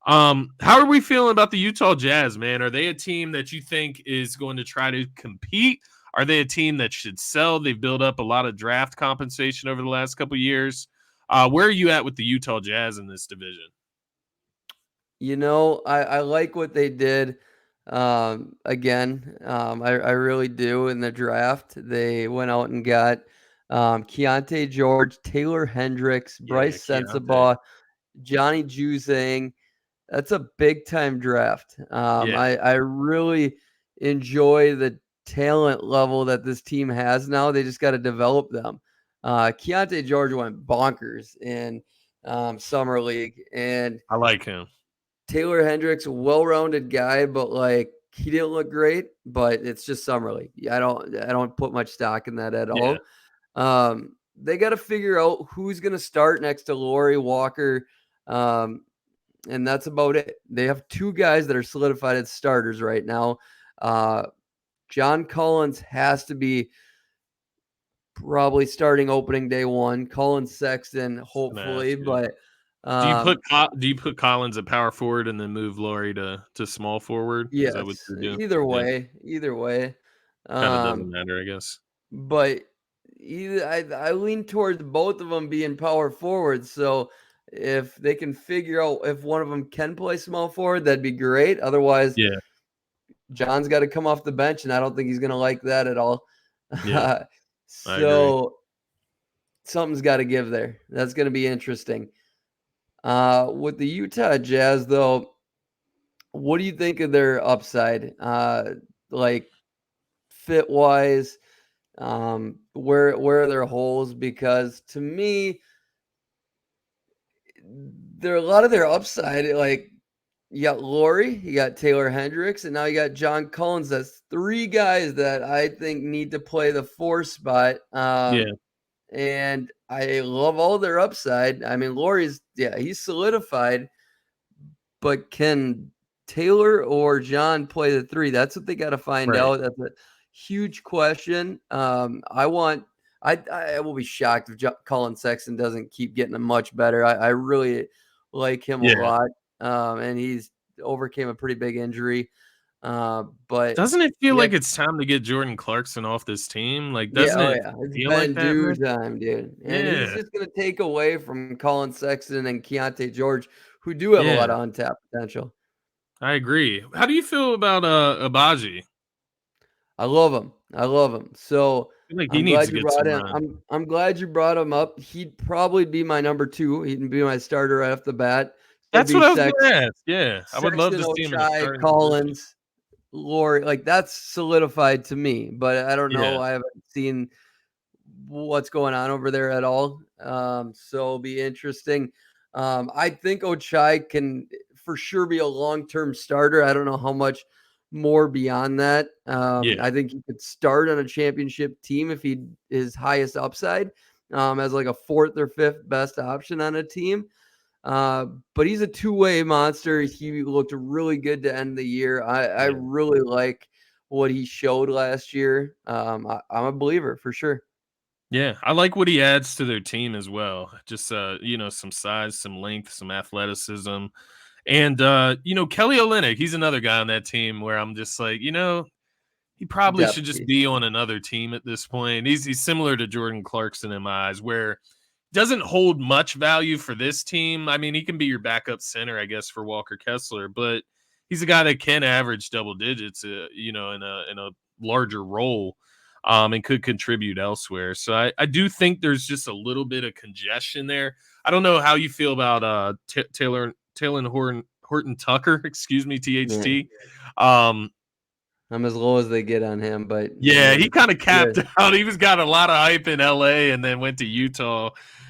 How are we feeling about the Utah Jazz, man? Are they a team that you think is going to try to compete? Are they a team that should sell? They've built up a lot of draft compensation over the last couple of years. Where are you at with the Utah Jazz in this division? You know, I like what they did. I really do in the draft. They went out and got Keontae George, Taylor Hendricks, Yeah, Bryce Keontae. Sensabaugh, Johnny Juzang. That's a big time draft. Yeah, I really enjoy the talent level that this team has now. They just got to develop them. Keontae George went bonkers in summer league, and I like him. Taylor Hendricks, well-rounded guy, but like he didn't look great. But it's just summer league. I don't put much stock in that at Yeah, all. They got to figure out who's going to start next to Lauri Walker. And that's about it. They have 2 guys that are solidified as starters right now. John Collins has to be probably starting opening day 1. Collins Sexton, hopefully, but Do you put Collins at power forward and then move Laurie to small forward? Is that what yes, you're doing? either Yeah, way. kind of doesn't Um, matter, I guess. but I lean towards both of them being power forward. So if they can figure out if one of them can play small forward, that'd be great. Otherwise, Yeah, John's got to come off the bench, and I don't think he's going to like that at all. yeah, I agree. So something's got to give there. That's going to be interesting. With the Utah Jazz, though, what do you think of their upside? Like fit wise, where are their holes? Because to me, there a lot of their upside. Like you got Laurie, you got Taylor Hendricks, and now you got John Collins. That's 3 guys that I think need to play the 4 spot. Yeah, And I love all their upside. I mean, Laurie's he's solidified, but can Taylor or John play the 3? That's what they got to find right. out. That's a huge question. I will be shocked if Colin Sexton doesn't keep getting much better. I really like him a Yeah. lot, and he's overcame a pretty big injury. But Doesn't it feel yeah, like it's time to get Jordan Clarkson off this team? Like, yeah, doesn't oh it yeah, it's feel like been that, due man? time, dude. And he's Yeah, just gonna take away from Colin Sexton and Keontae George, who do have a yeah, lot of untapped potential. I agree. How do you feel about Abaji? I love him. I love him. So I feel like he I'm needs glad to you get brought some him. run. I'm glad you brought him up. He'd probably be my number 2. He'd be my starter right off the bat. It'd That's be what I was gonna ask. Yeah, I would love Sexton, to see him in a Ochai, starting position. Collins, Laurie. Like that's solidified to me. But I don't Yeah, know. I haven't seen what's going on over there at all. So it'll be interesting. I think Ochai can for sure be a long-term starter. I don't know how much more beyond that. yeah, I think he could start on a championship team if he his highest upside. as like a fourth or fifth best option on a team. But he's a two-way monster. He looked really good to end the year. I really like what he showed last year. I'm a believer for sure. Yeah, I like what he adds to their team as well. Just some size, some length, some athleticism. And Kelly Olynyk, he's another guy on that team where I'm just like, he probably should Depth just piece. be on another team at this point. He's similar to Jordan Clarkson in my eyes, where doesn't hold much value for this team. I mean, he can be your backup center, I guess, for Walker Kessler, but he's a guy that can average double digits, in a larger role, and could contribute elsewhere. So I do think there's just a little bit of congestion there. I don't know how you feel about Taylor Horton Tucker, excuse me, Yeah. THT. Um, I'm as low as they get on him, but I yeah, he mean, kind of yeah, capped out. He was got a lot of hype in LA and then went to Utah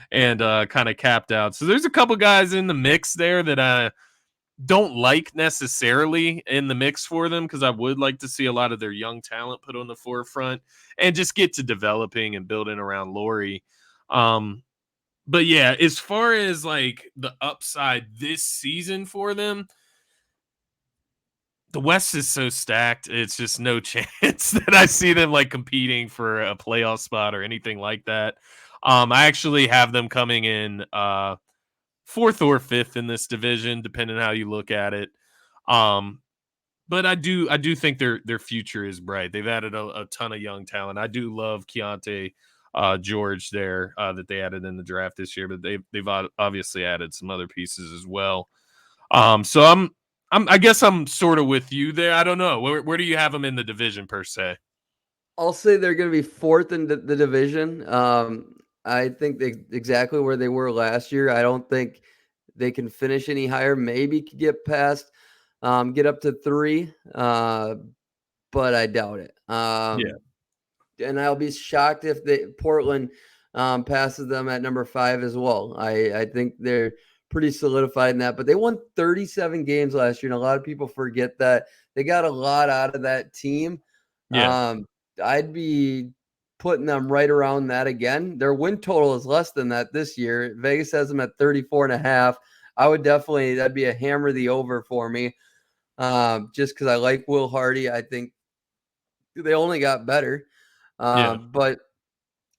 and kind of capped out. So there's a couple guys in the mix there that I don't like necessarily in the mix for them, because I would like to see a lot of their young talent put on the forefront and just get to developing and building around Laurie. But yeah, as far as like the upside this season for them, the West is so stacked. It's just no chance that I see them like competing for a playoff spot or anything like that. I actually have them coming in fourth or fifth in this division, depending on how you look at it. But I do think their future is bright. They've added a ton of young talent. I do love Keontae George there that they added in the draft this year, but they've obviously added some other pieces as well. So I guess I'm sort of with you there. I don't know. Where do you have them in the division per se? I'll say they're going to be fourth in the division. I think exactly where they were last year. I don't think they can finish any higher. Maybe could get past, get up to three, but I doubt it. Yeah. And I'll be shocked if Portland passes them at number 5 as well. I think they're pretty solidified in that. But they won 37 games last year, and a lot of people forget that. They got a lot out of that team. Yeah. I'd be putting them right around that again. Their win total is less than that this year. Vegas has them at 34.5. I would definitely, that'd be a hammer the over for me. Just because I like Will Hardy. I think they only got better. Yeah. But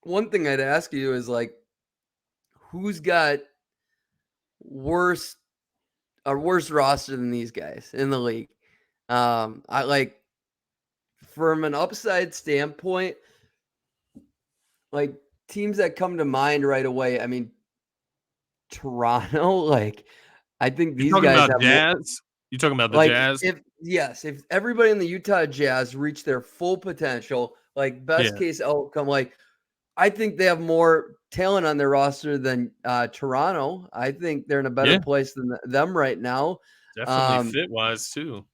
one thing I'd ask you is like, who's got worse a worse roster than these guys in the league? I like from an upside standpoint, like teams that come to mind right away. I mean, Toronto, like I think You're these talking guys about have more. Jazz? You talking about the Like Jazz? if everybody in the Utah Jazz reach their full potential, like best Yeah. case outcome, like I think they have more talent on their roster than Toronto. I think they're in a better Yeah. place than them right now. Definitely Um, fit wise too.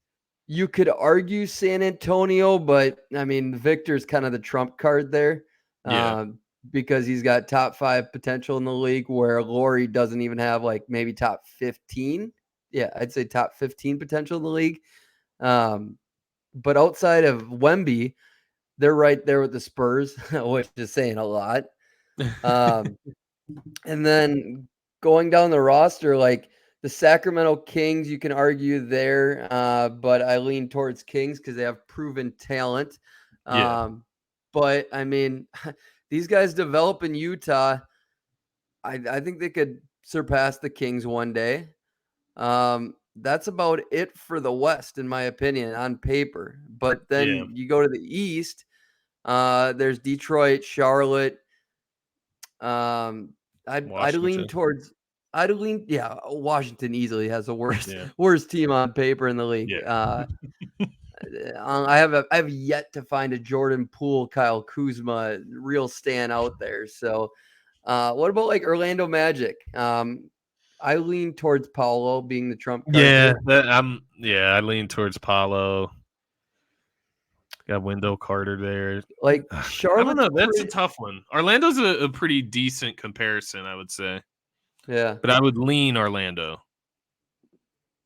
you could argue San Antonio, but I mean Victor's kind of the trump card there, Yeah. because he's got top 5 potential in the league, where Laurie doesn't even have like maybe top 15. Yeah, I'd say top 15 potential in the league. Um, but outside of Wemby, they're right there with the Spurs, which is saying a lot. Um, and then going down the roster, like the Sacramento Kings, you can argue there, but I lean towards Kings because they have proven talent. Yeah. But I mean, these guys develop in Utah. I think they could surpass the Kings one day. That's about it for the West, in my opinion, on paper. But Yeah. then you go to the East. There's Detroit, Charlotte. Um, I'd lean Washington. towards. Yeah. Washington easily has the worst Yeah. worst team on paper in the league. Yeah. I have yet to find a Jordan Poole, Kyle Kuzma real stand out there. So, what about like Orlando Magic? I lean towards Paolo being the trump card Yeah. there. I lean towards Paulo. Got Wendell Carter there. Like I don't Charlotte's know. That's a pretty. tough one. Orlando's a pretty decent comparison, I would say. Yeah. But I would lean Orlando.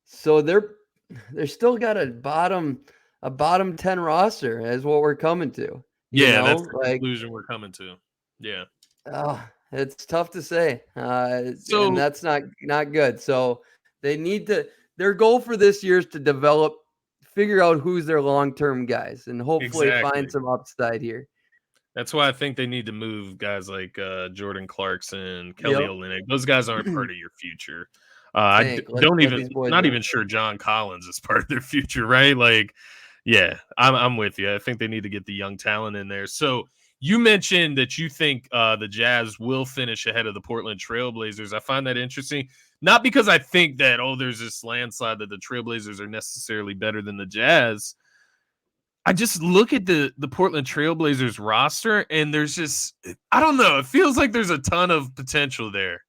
So they're still got a bottom 10 roster is what we're coming to. You Yeah, that's know, the like conclusion we're coming to. Yeah. It's tough to say, and So that's not good. So they need to. Their goal for this year is to figure out who's their long-term guys, and hopefully find exactly. some upside here. That's why I think they need to move guys like Jordan Clarkson, Kelly Yep. Olynyk. Those guys aren't part of your future. I Let's don't get even, these boys not in. even sure John Collins is part of their future, right? Like, yeah, I'm with you. I think they need to get the young talent in there. So you mentioned that you think the Jazz will finish ahead of the Portland Trailblazers. I find that interesting, not because I think that there's this landslide that the Trailblazers are necessarily better than the Jazz. I just look at the Portland Trailblazers roster, and there's just, I don't know. It feels like there's a ton of potential there.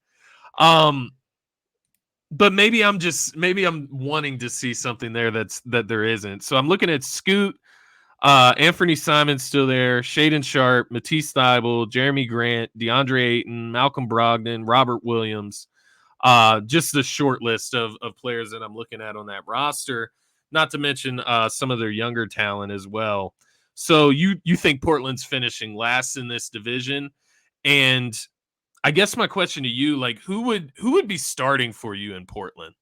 But maybe I'm wanting to see something there that there isn't. So I'm looking at Scoot, Anthony Simon's still there, Shaedon Sharpe, Matisse Thybulle, Jeremy Grant, DeAndre Ayton, Malcolm Brogdon, Robert Williams. Just the short list of players that I'm looking at on that roster, not to mention some of their younger talent as well. So you think Portland's finishing last in this division? And I guess my question to you, like, who would be starting for you in Portland?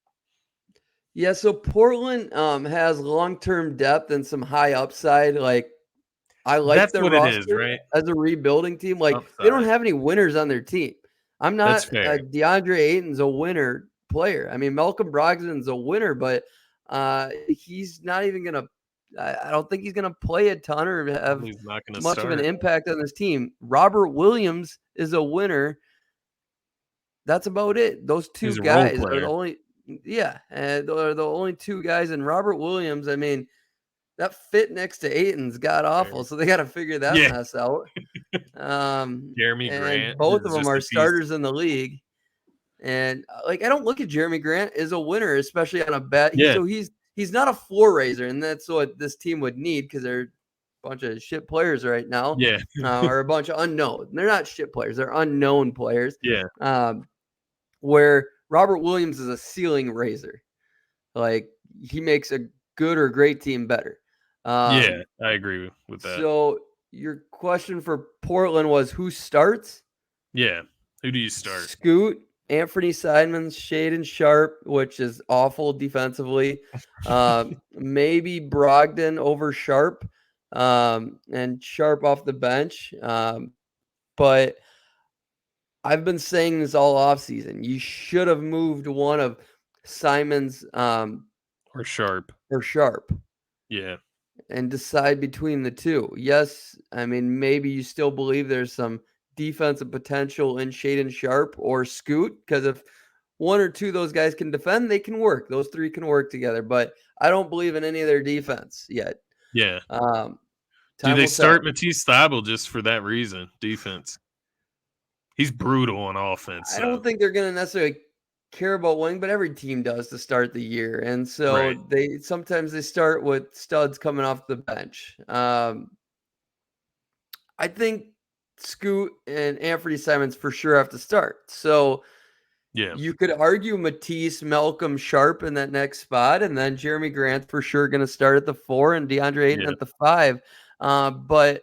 Yeah, so Portland has long-term depth and some high upside. Like, I like That's their what it is, roster right? as a rebuilding team. Like, they don't Upside. have any winners on their team. I'm That's not fair. DeAndre Ayton's a winner player. I mean, Malcolm Brogdon's a winner, but he's not even gonna. I don't think he's gonna play a ton or have He's not going to much of an start. impact on this team. Robert Williams is a winner. That's about it. Those two He's a role guys are the player. only. Yeah, and they're the only two guys. And Robert Williams, I mean, that fit next to Aiton's god awful. So they got to figure that Yeah. mess out. Jeremy And Grant both of is them just are a piece. starters in the league. And like, I don't look at Jeremy Grant as a winner, especially on a bet. Yeah. He's not a floor raiser, and that's what this team would need because they're a bunch of shit players right now, Yeah. or a bunch of unknown. They're not shit players; they're unknown players. Yeah. Where Robert Williams is a ceiling raiser, like he makes a good or great team better. Yeah. I agree with that. So your question for Portland was who starts? Yeah. Who do you start? Scoot, Anthony Simons, Shaedon Sharpe, which is awful defensively. Maybe Brogdon over Sharpe, and Sharpe off the bench. But I've been saying this all offseason. You should have moved one of Simons Or Sharp. or Sharpe Yeah. and decide between the two. Yes, I mean, maybe you still believe there's some defensive potential in Shaedon Sharpe or Scoot, because if one or two of those guys can defend, they can work. Those three can work together, but I don't believe in any of their defense yet. Yeah. Time Do they will start tell. Matisse Thybulle just for that reason? Defense. He's brutal on offense. I So. don't think they're going to necessarily care about winning, but every team does to start the year, and so Right. they start with studs coming off the bench. I think Scoot and Anthony Simons for sure have to start. So Yeah. you could argue Matisse, Malcolm, Sharpe in that next spot, and then Jeremy Grant for sure going to start at the 4 and DeAndre Ayton Yeah. at the 5. But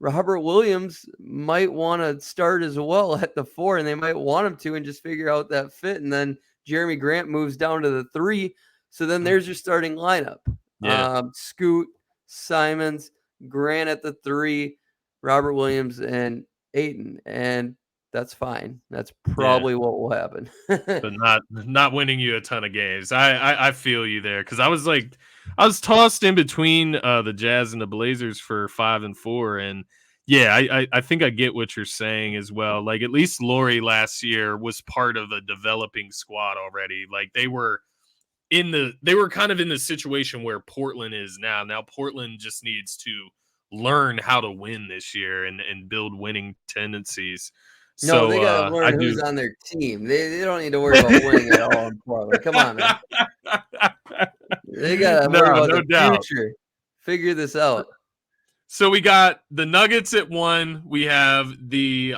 Robert Williams might want to start as well at the 4, and they might want him to and just figure out that fit. And then Jeremy Grant moves down to the 3. So then there's your starting lineup. Yeah. Scoot, Simons, Grant at the 3, Robert Williams, and Ayton. And that's fine. That's probably what will happen. But not winning you a ton of games. I feel you there, because I was tossed in between the Jazz and the Blazers for 5 and 4, and yeah, I think I get what you're saying as well. Like, at least Laurie last year was part of a developing squad already. Like, they were kind of in the situation where Portland is now. Now Portland just needs to learn how to win this year and build winning tendencies. No, So they got to learn I who's do. on their team. They don't need to worry about winning at all in Portland. Come on, man. They got to worry about No the doubt. future. Figure this out. So we got the Nuggets at 1. We have the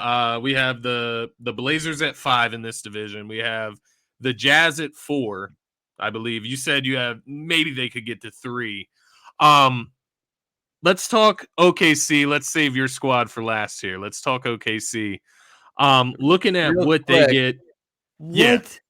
Blazers at 5 in this division. We have the Jazz at 4. I believe you said you have, maybe they could get to 3. Let's talk OKC. Let's save your squad for last here. Let's talk OKC. Looking at Real what they quick, get, yeah. what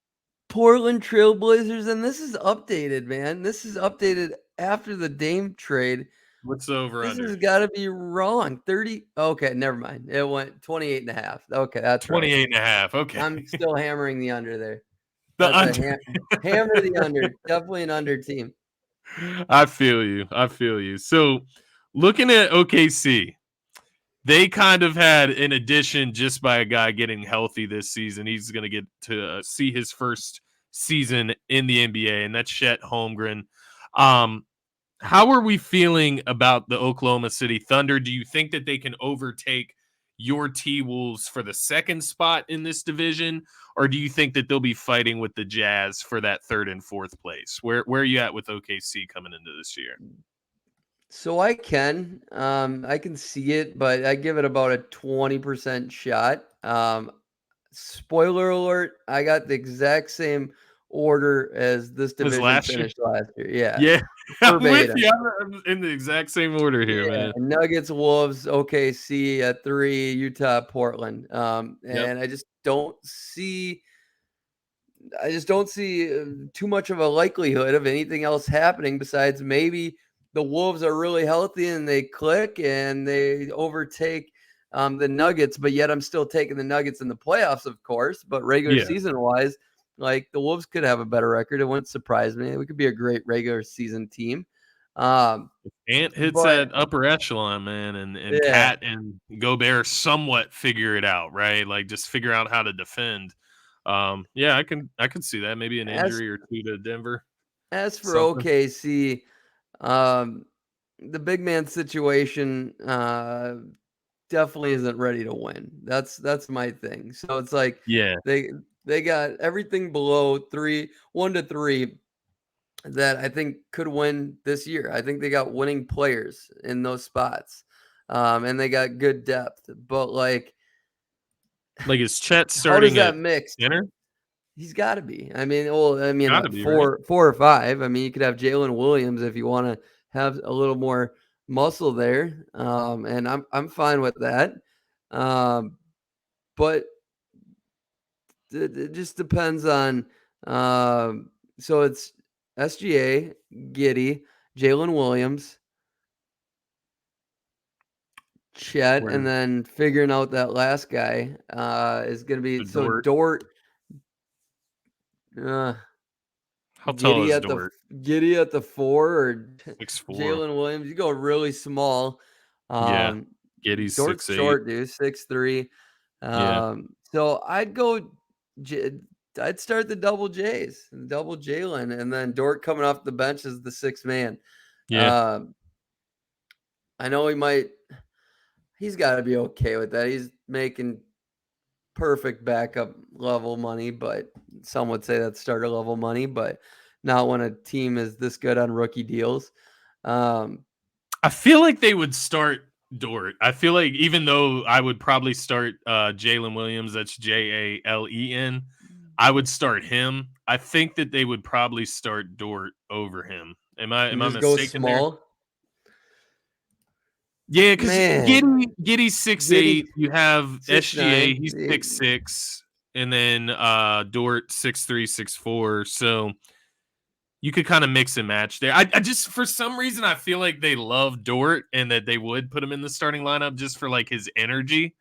Portland Trailblazers, and this is updated, man. This is updated after the Dame trade. What's the over This under? has got to be wrong. 30. Okay, never mind. It went 28.5. Okay, that's right. 28.5. Okay. I'm still hammering the under there. The That's under. hammer the under. Definitely an under team. I feel you. I feel you. So looking at OKC, they kind of had an addition just by a guy getting healthy this season. He's going to get to see his first season in the NBA, and that's Chet Holmgren. How are we feeling about the Oklahoma City Thunder? Do you think that they can overtake your TWolves for the second spot in this division, or do you think that they'll be fighting with the Jazz for that third and fourth place? Where are you at with OKC coming into this year? So I can see it, but I give it about a 20% shot. Spoiler alert, I got the exact same order as this Was division last year? finished last year. Yeah. Yeah, I'm with Verbatim. you. I'm in the exact same order here, Yeah. man. Nuggets, Wolves, OKC at 3, Utah, Portland. Yep. And I just don't see too much of a likelihood of anything else happening besides maybe the Wolves are really healthy and they click and they overtake the Nuggets, but yet I'm still taking the Nuggets in the playoffs, of course. But regular Yeah. season wise, like the Wolves could have a better record. It wouldn't surprise me. We could be a great regular season team. Ant hits But that upper echelon, man, and yeah, Cat and Gobert somewhat figure it out, right? Like just figure out how to defend. Yeah, I can see that. Maybe an as injury or two to Denver. as for Something. OKC, um, the big man situation definitely isn't ready to win. That's my thing. So it's like Yeah. they got everything below 1 to 3 that I think could win this year. I think they got winning players in those spots. And they got good depth. But like Like is Chet how does starting that at mix? center? He's got to be. I mean, well, Gotta be, right? four or five. I mean, you could have Jalen Williams if you want to have a little more muscle there, and I'm fine with that. But it just depends on. So it's SGA, Giddy, Jalen Williams, Chet, Where and then figuring out that last guy is going to be the so Dort. Dort. Uh, How tall is Dort? Giddy at the 4 or 6'4". Jalen Williams. You go really small. Yeah. Um, Giddy's Dort's 6'8". short, dude, 6'3". Yeah. So I'd start the double J's, double Jalen, and then Dort coming off the bench as the sixth man. Yeah. Um, I know he's got to be okay with that. He's making perfect backup level money, but some would say that's starter level money, but not when a team is this good on rookie deals. I feel like they would start Dort. I feel like even though I would probably start Jalen Williams, that's Jalen, I would start him. I think that they would probably start Dort over him. Am I And just go mistaken there? small. Yeah, because Man, Giddy's 6'8". Giddy You have 6'9". SGA, he's 6'6", and then Dort 6'3", 6'4". So you could kind of mix and match there. I just for some reason I feel like they love Dort and that they would put him in the starting lineup just for like his energy.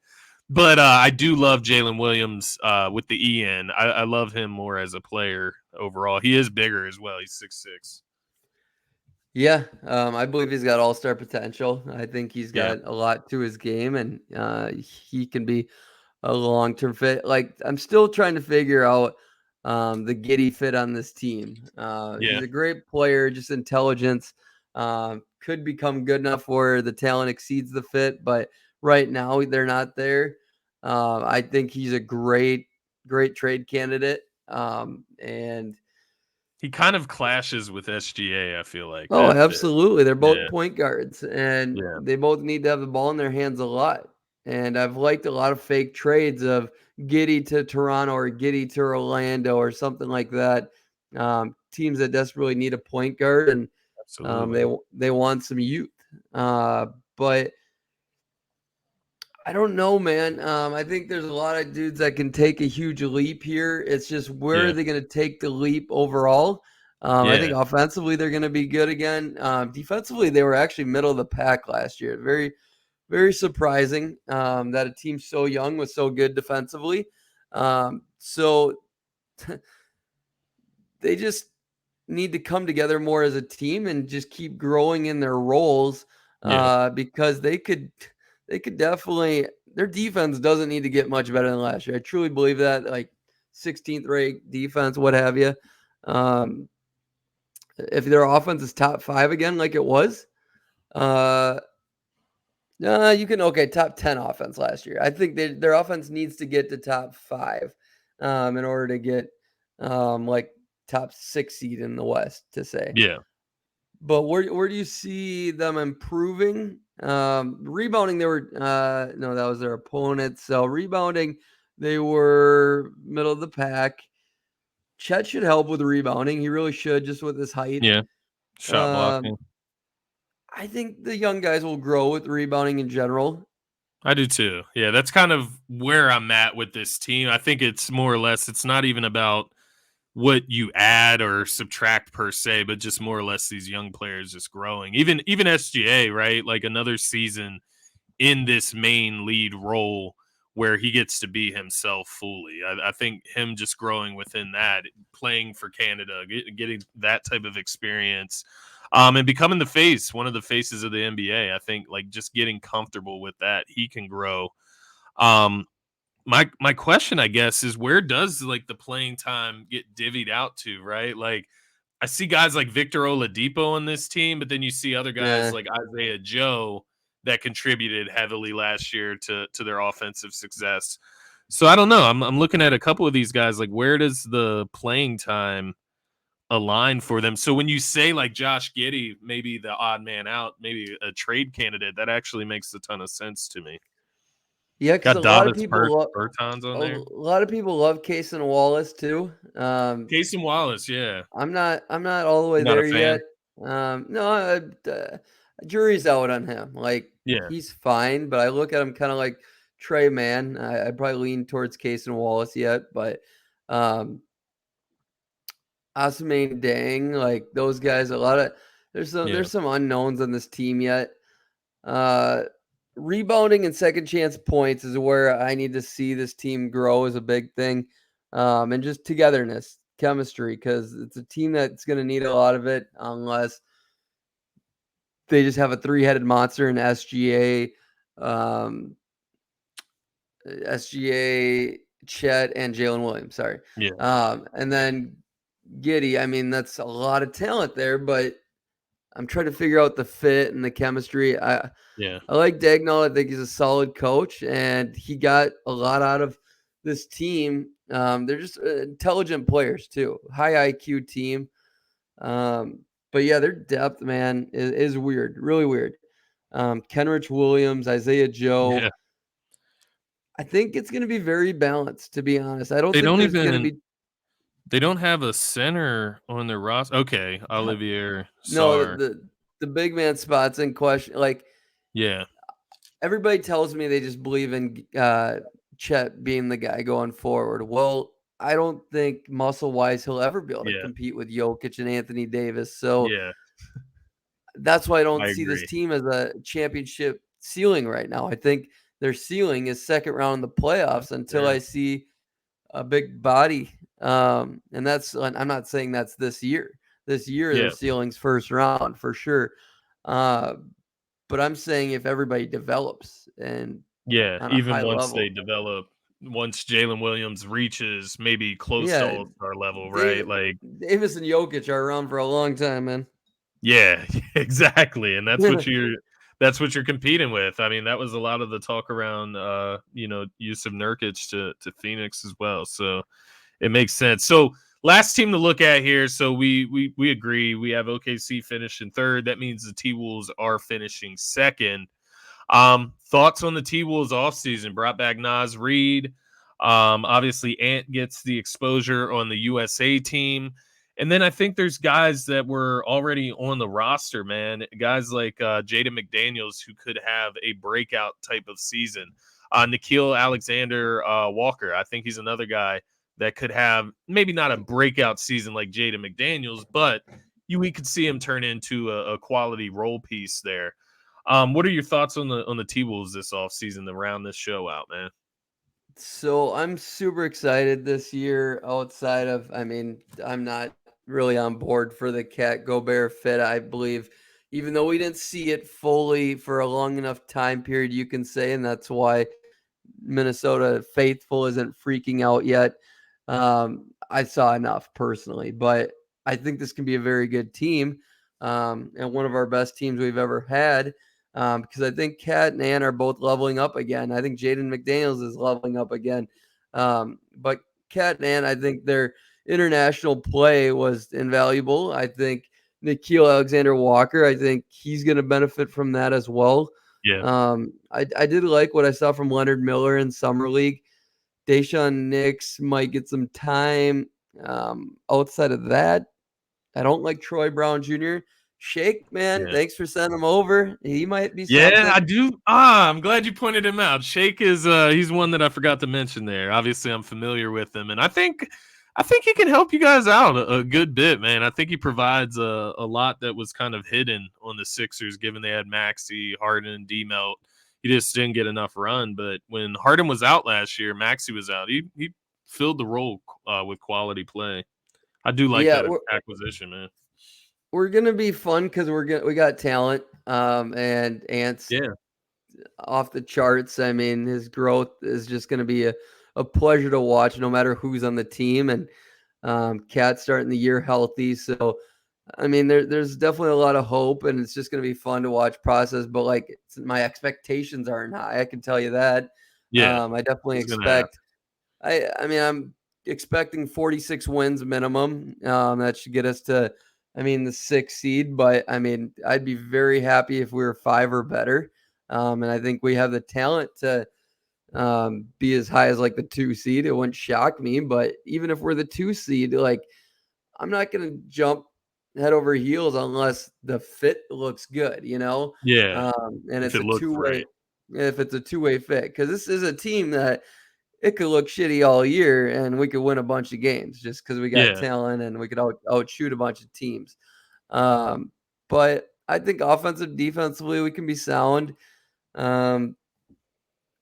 But I do love Jalen Williams with the EN. I love him more as a player overall. He is bigger as well. He's 6'6". Yeah, I believe he's got all-star potential. I think he's Yeah. got a lot to his game, and he can be a long-term fit. Like I'm still trying to figure out the Giddy fit on this team. Yeah. He's a great player, just intelligence. Could become good enough where the talent exceeds the fit, but right now they're not there. I think he's a great trade candidate, and He kind of clashes with SGA, I feel like. oh, That fit. absolutely. They're both Yeah. point guards, and Yeah. they both need to have the ball in their hands a lot. And I've liked a lot of fake trades of Giddy to Toronto or Giddy to Orlando or something like that. Teams that desperately need a point guard, and Absolutely. they want some youth. But I don't know, man. I think there's a lot of dudes that can take a huge leap here. It's just where are Yeah. they going to take the leap overall? I think Yeah. offensively they're going to be good again. Defensively, they were actually middle of the pack last year. Very, very surprising that a team so young was so good defensively. So they just need to come together more as a team and just keep growing in their roles Yeah. because they could definitely, their defense doesn't need to get much better than last year. I truly believe that, like 16th rate defense, what have you. Um, if their offense is top 5 again, like it was, uh, you can, okay, top 10 offense last year. I think their offense needs to get to top 5 in order to get like top 6 seed in the West, to say. Yeah. But where do you see them improving? Rebounding, they were no, that was their opponent. So rebounding, they were middle of the pack. Chet should help with rebounding. He really should, just with his height. Yeah. Shot Um, blocking. I think the young guys will grow with rebounding in general. I do too. Yeah, that's kind of where I'm at with this team. I think it's more or less, it's not even about what you add or subtract per se, but just more or less these young players just growing. Even SGA, right? Like another season in this main lead role where he gets to be himself fully. I think him just growing within that, playing for Canada, getting that type of experience, and becoming one of the faces of the NBA. I think like just getting comfortable with that, he can grow. Um, my question, I guess, is where does like the playing time get divvied out to, right? Like I see guys like Victor Oladipo on this team, but then you see other guys Yeah. like Isaiah Joe that contributed heavily last year to their offensive success. So I don't know. I'm looking at a couple of these guys. Like, where does the playing time align for them? So when you say like Josh Giddey, maybe the odd man out, maybe a trade candidate, that actually makes a ton of sense to me. Yeah, because Got a lot of Davis people love Bertans on a there. lot of people love Case and Wallace too. Casey Wallace, yeah. I'm not all the way Not a there fan. yet. No, jury's out on him. Like Yeah. he's fine, but I look at him kind of like Trey Man. I probably lean towards Case and Wallace yet, but um, Asmane Dang, like those guys, a lot of Yeah. there's some unknowns on this team yet. Uh, Rebounding and second chance points is where I need to see this team grow is a big thing. And just togetherness, chemistry, because it's a team that's going to need a lot of it unless they just have a three-headed monster in um, SGA, Chet, and Jalen Williams. Sorry. Yeah. And then Giddy. I mean, that's a lot of talent there, but I'm trying to figure out the fit and the chemistry. Yeah. I like Dagnall. I think he's a solid coach, and he got a lot out of this team. They're just intelligent players too, high IQ team. But yeah, their depth, man, is weird, really weird. Kenrich Williams, Isaiah Yeah. Joe. I think it's going to be very balanced, to be honest. I don't They think don't there's going to even be they don't have a center on their roster. Okay, Olivier no Sarr. the big man spots in question. Like Yeah. everybody tells me they just believe in Chet being the guy going forward. Well, I don't think muscle wise he'll ever be able to Yeah. compete with Jokic and Anthony Davis. So Yeah. that's why I I don't see this agree. team as a championship ceiling right now. I think their ceiling is second round in the playoffs until Fair. I see a big body. And I'm not saying that's this year. This year their Yeah. ceiling's first round for sure. Uh, but I'm saying if everybody develops and Yeah. on a Even high once they level. develop, once Jalen Williams reaches maybe close to Yeah, all-star level, right? Dav Like, Davis and Jokic are around for a long time, man. yeah, exactly. And that's what you're competing with. I mean, that was a lot of the talk around Yusuf Nurkic to Phoenix as well. So it makes sense. So last team to look at here. So we agree. We have OKC finishing third. That means the T-Wolves are finishing second. Thoughts on the T-Wolves offseason? Brought back Naz Reid. Obviously, Ant gets the exposure on the USA team. And then I think there's guys that were already on the roster, man. Guys like Jaden McDaniels, who could have a breakout type of season. Nikhil Alexander Walker, I think he's another guy that could have maybe not a breakout season like Jaden McDaniels, but we could see him turn into a quality role piece there. What are your thoughts on the TWolves this offseason to round this show out, man? So I'm super excited this year outside of, I'm not really on board for the Cat Gobert fit. I believe, even though we didn't see it fully for a long enough time period, you can say, and that's why Minnesota faithful isn't freaking out yet. I saw enough personally, but I think this can be a very good team, and one of our best teams we've ever had. Because I think Cat and Ant are both leveling up again. I think Jaden McDaniels is leveling up again. But Cat and Ant, I think their international play was invaluable. I think Nikhil Alexander Walker, I think he's going to benefit from that as well. Yeah. I did like what I saw from Leonard Miller in Summer League. Deshaun Nix might get some time. Outside of that, I don't like Troy Brown Jr. Shake, man, Yeah. thanks for sending him over. He might be Yeah, something. I do. I'm glad you pointed him out. Shake is he's one that I forgot to mention there. Obviously, I'm familiar with him, and I think he can help you guys out a good bit, man. I think he provides a lot that was kind of hidden on the Sixers, given they had Maxey, Harden, D-Melt. He just didn't get enough run. But when Harden was out last year, Maxey was out. He filled the role with quality play. I do like Yeah, that acquisition, man. we're gonna be fun because we got talent. And Ant's Yeah. off the charts. I mean, his growth is just gonna be a pleasure to watch, no matter who's on the team. And Cat's starting the year healthy, so I mean, there's definitely a lot of hope, and it's just going to be fun to watch process. But like, my expectations aren't high. I can tell you that. Yeah. I definitely He's gonna have. expect. I'm expecting 46 wins minimum. That should get us to, the 6th seed. But I mean, I'd be very happy if we were 5 or better. And I think we have the talent to be as high as like the 2 seed. It wouldn't shock me. But even if we're the 2 seed, like, I'm not going to jump head over heels unless the fit looks good, Yeah. and If it's it a looks two-way. right. If it's a two-way fit, because this is a team that it could look shitty all year and we could win a bunch of games just because we got Yeah. talent and we could outshoot a bunch of teams. But I think defensively, we can be sound.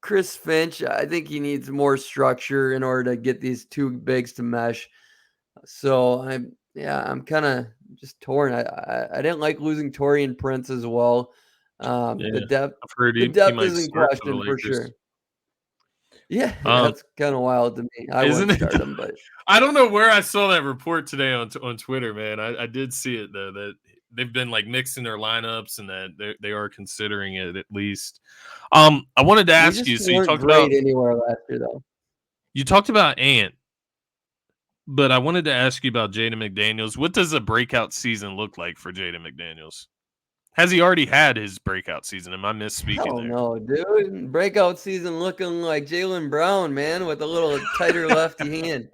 Chris Finch, I think he needs more structure in order to get these two bigs to mesh. So I'm kind of just torn. I didn't like losing Torian Prince as well. Yeah. The depth I've heard the he depth might is in start for the question for Lakers. sure. Yeah, Um, that's kind of wild to me. I isn't wouldn't it? start him, but I don't know where I saw that report today on Twitter, man. I did see it though, that they've been like mixing their lineups and that they are considering it at least. I wanted to we ask just you. So weren't great anywhere last year, though. you talked about Ant, but I wanted to ask you about Jaden McDaniels. What does a breakout season look like for Jaden McDaniels? Has he already had his breakout season? Am I misspeaking Hell there? no, dude. Breakout season looking like Jaylen Brown, man, with a little tighter lefty hand.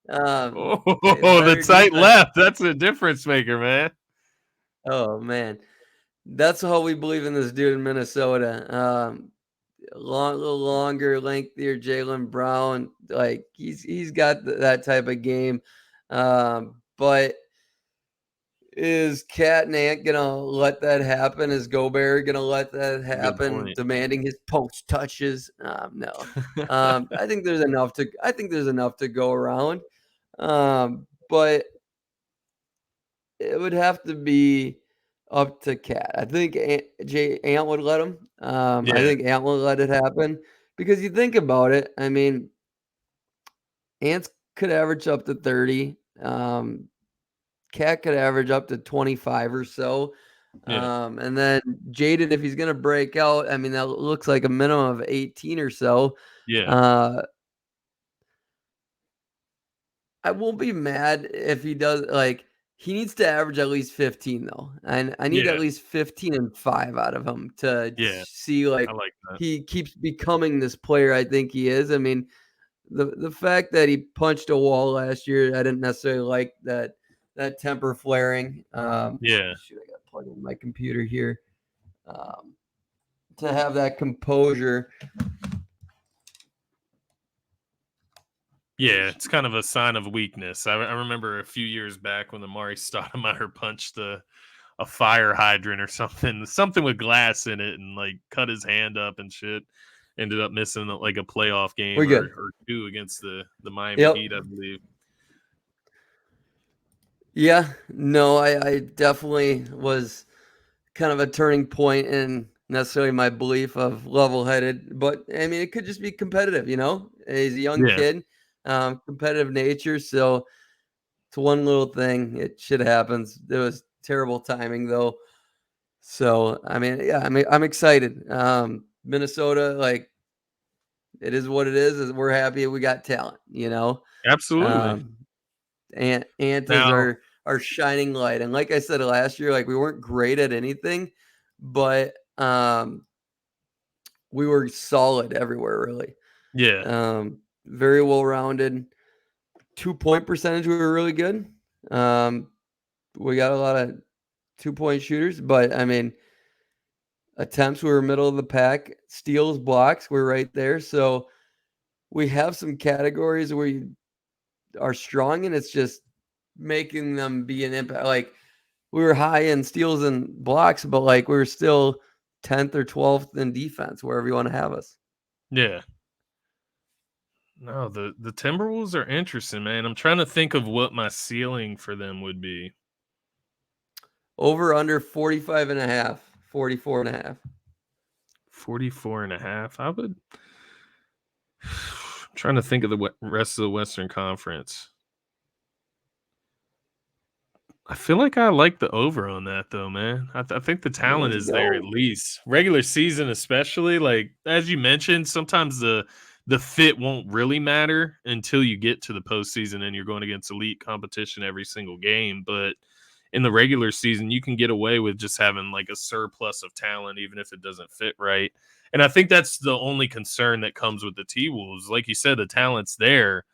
Oh, the Better tight defense. left. That's a difference maker, man. Oh man, that's how we believe in this dude in Minnesota. Little longer, lengthier Jaylen Brown. Like he's got that type of game. But is Cat and Ant gonna let that happen? Is Gobert gonna let that Good happen? point. Demanding his post touches? No. I think there's enough to go around. But it would have to be up to Cat. I think Ant would let him. I Yeah, think Ant would let it happen because you think about it. I mean, Ant could average up to 30. Cat could average up to 25 or so. yeah, And then Jaden, if he's going to break out, I mean, that looks like a minimum of 18 or so. yeah, Uh, I won't be mad if he does. Like, he needs to average at least 15, though. And I need yeah, at least 15 and 5 out of him to yeah. see, I like, like that. he keeps becoming this player I think he is. I mean, the fact that he punched a wall last year, I didn't necessarily like that that temper flaring. Yeah. Shoot, I got to plug in my computer here. To have that composure. Yeah, it's kind of a sign of weakness. I remember a few years back when the Amari Stoudemire punched a fire hydrant or something with glass in it, and like cut his hand up and shit. Ended up missing like a playoff game or two against the Miami Heat, I believe. Yeah, no, I definitely was kind of a turning point in necessarily my belief of level-headed, but I mean, it could just be competitive, you know. He's a young kid, competitive nature, so it's one little thing. It shit happens. It was terrible timing though. So I mean, yeah, I'm excited. Minnesota, like, it is what it is. We're happy we got talent, you know. Absolutely. Ant is our shining light. And like I said last year, like, we weren't great at anything, but we were solid everywhere, really. Yeah. Very well rounded. 2-point percentage, we were really good. We got a lot of 2-point shooters, but I mean, attempts, we were middle of the pack. Steals, blocks, we're right there. So we have some categories where you are strong, and it's just making them be an impact. Like, we were high in steals and blocks, but like, we were still 10th or 12th in defense, wherever you want to have us. Yeah. No, the Timberwolves are interesting, man. I'm trying to think of what my ceiling for them would be. Over under 45.5, 44.5. 44.5. I would. I'm trying to think of the rest of the Western Conference. I feel like I like the over on that, though, man. I think the talent is there at least. Regular season, especially, like as you mentioned, sometimes the fit won't really matter until you get to the postseason and you're going against elite competition every single game. But in the regular season, you can get away with just having like a surplus of talent, even if it doesn't fit right. And I think that's the only concern that comes with the T-Wolves. Like you said, the talent's there.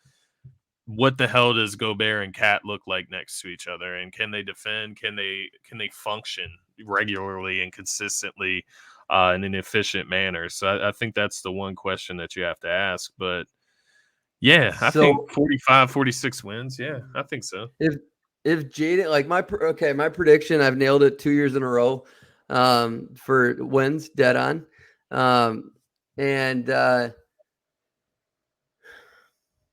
What the hell does Gobert and Cat look like next to each other? And can they defend? Can they function regularly and consistently in an efficient manner? So I think that's the one question that you have to ask. But yeah, I think 45, 46 wins. Yeah, I think so. If Jaden, like, my prediction, I've nailed it 2 years in a row for wins, dead on.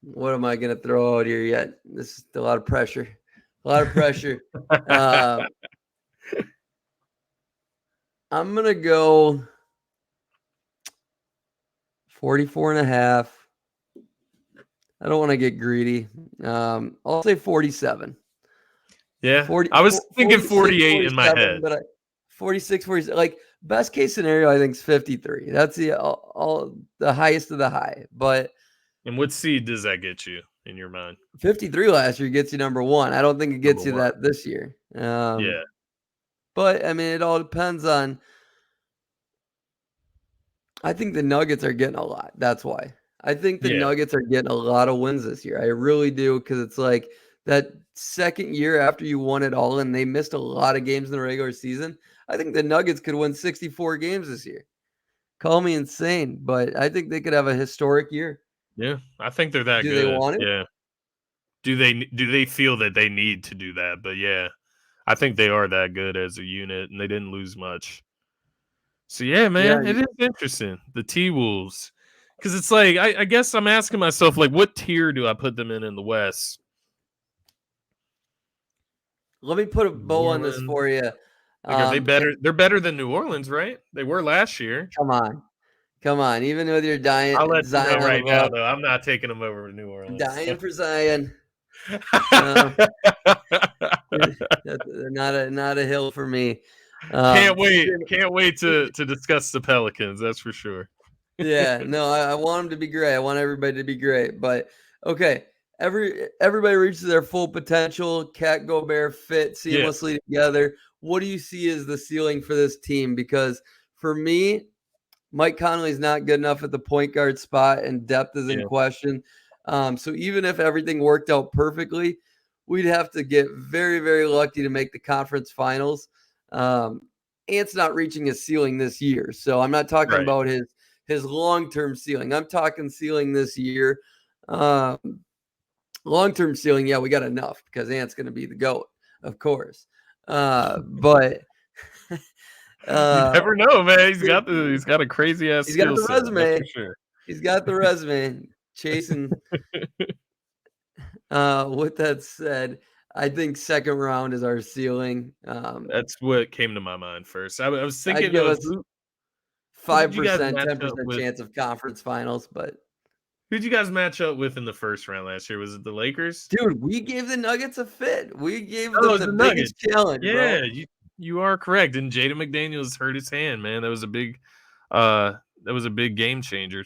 What am I going to throw out here yet? This is a lot of pressure. I'm going to go 44.5. I don't want to get greedy. I'll say 47. Yeah, I was thinking 48 in my head. But 46, 47. Like, best case scenario, I think, is 53. That's the highest of the high. But and what seed does that get you in your mind? 53 last year gets you number one. I don't think it gets you that this year. Yeah. But, I mean, it all depends on – I think the Nuggets are getting a lot. That's why. I think the Nuggets are getting a lot of wins this year. I really do, because it's like that second year after you won it all and they missed a lot of games in the regular season. I think the Nuggets could win 64 games this year. Call me insane, but I think they could have a historic year. Yeah, I think they're that good. Do they want it? Yeah. Do they feel that they need to do that? But yeah, I think they are that good as a unit, and they didn't lose much. So yeah, man, it is interesting. The T-Wolves, because it's like I guess I'm asking myself, like, what tier do I put them in the West? Let me put a bow on this for you. Like, are they better? They're better than New Orleans, right? They were last year. Come on. Even with your dying, I'll let Zion you know right now, though. I'm not taking them over New Orleans. Dying for Zion. They're not a hill for me. Can't wait to discuss the Pelicans. That's for sure. Yeah, no, I want them to be great. I want everybody to be great. But okay, everybody reaches their full potential. Cat, Gobert fit seamlessly together. What do you see as the ceiling for this team? Because for me, Mike Conley's not good enough at the point guard spot, and depth is in question. So even if everything worked out perfectly, we'd have to get very, very lucky to make the conference finals. Ant's not reaching his ceiling this year, so I'm not talking about his long-term ceiling. I'm talking ceiling this year. Long-term ceiling, yeah, we got enough because Ant's going to be the GOAT, of course. But you never know, man. He's got a crazy ass skill set. Resume. For sure. He's got the resume. Chasing. With that said, I think second round is our ceiling. That's what came to my mind first. I was thinking give of us 5%, 10% chance of conference finals, but who'd you guys match up with in the first round last year? Was it the Lakers? Dude, we gave the Nuggets a fit. We gave them the biggest challenge, yeah, bro. You are correct. And Jaden McDaniels hurt his hand, man. That was a big game changer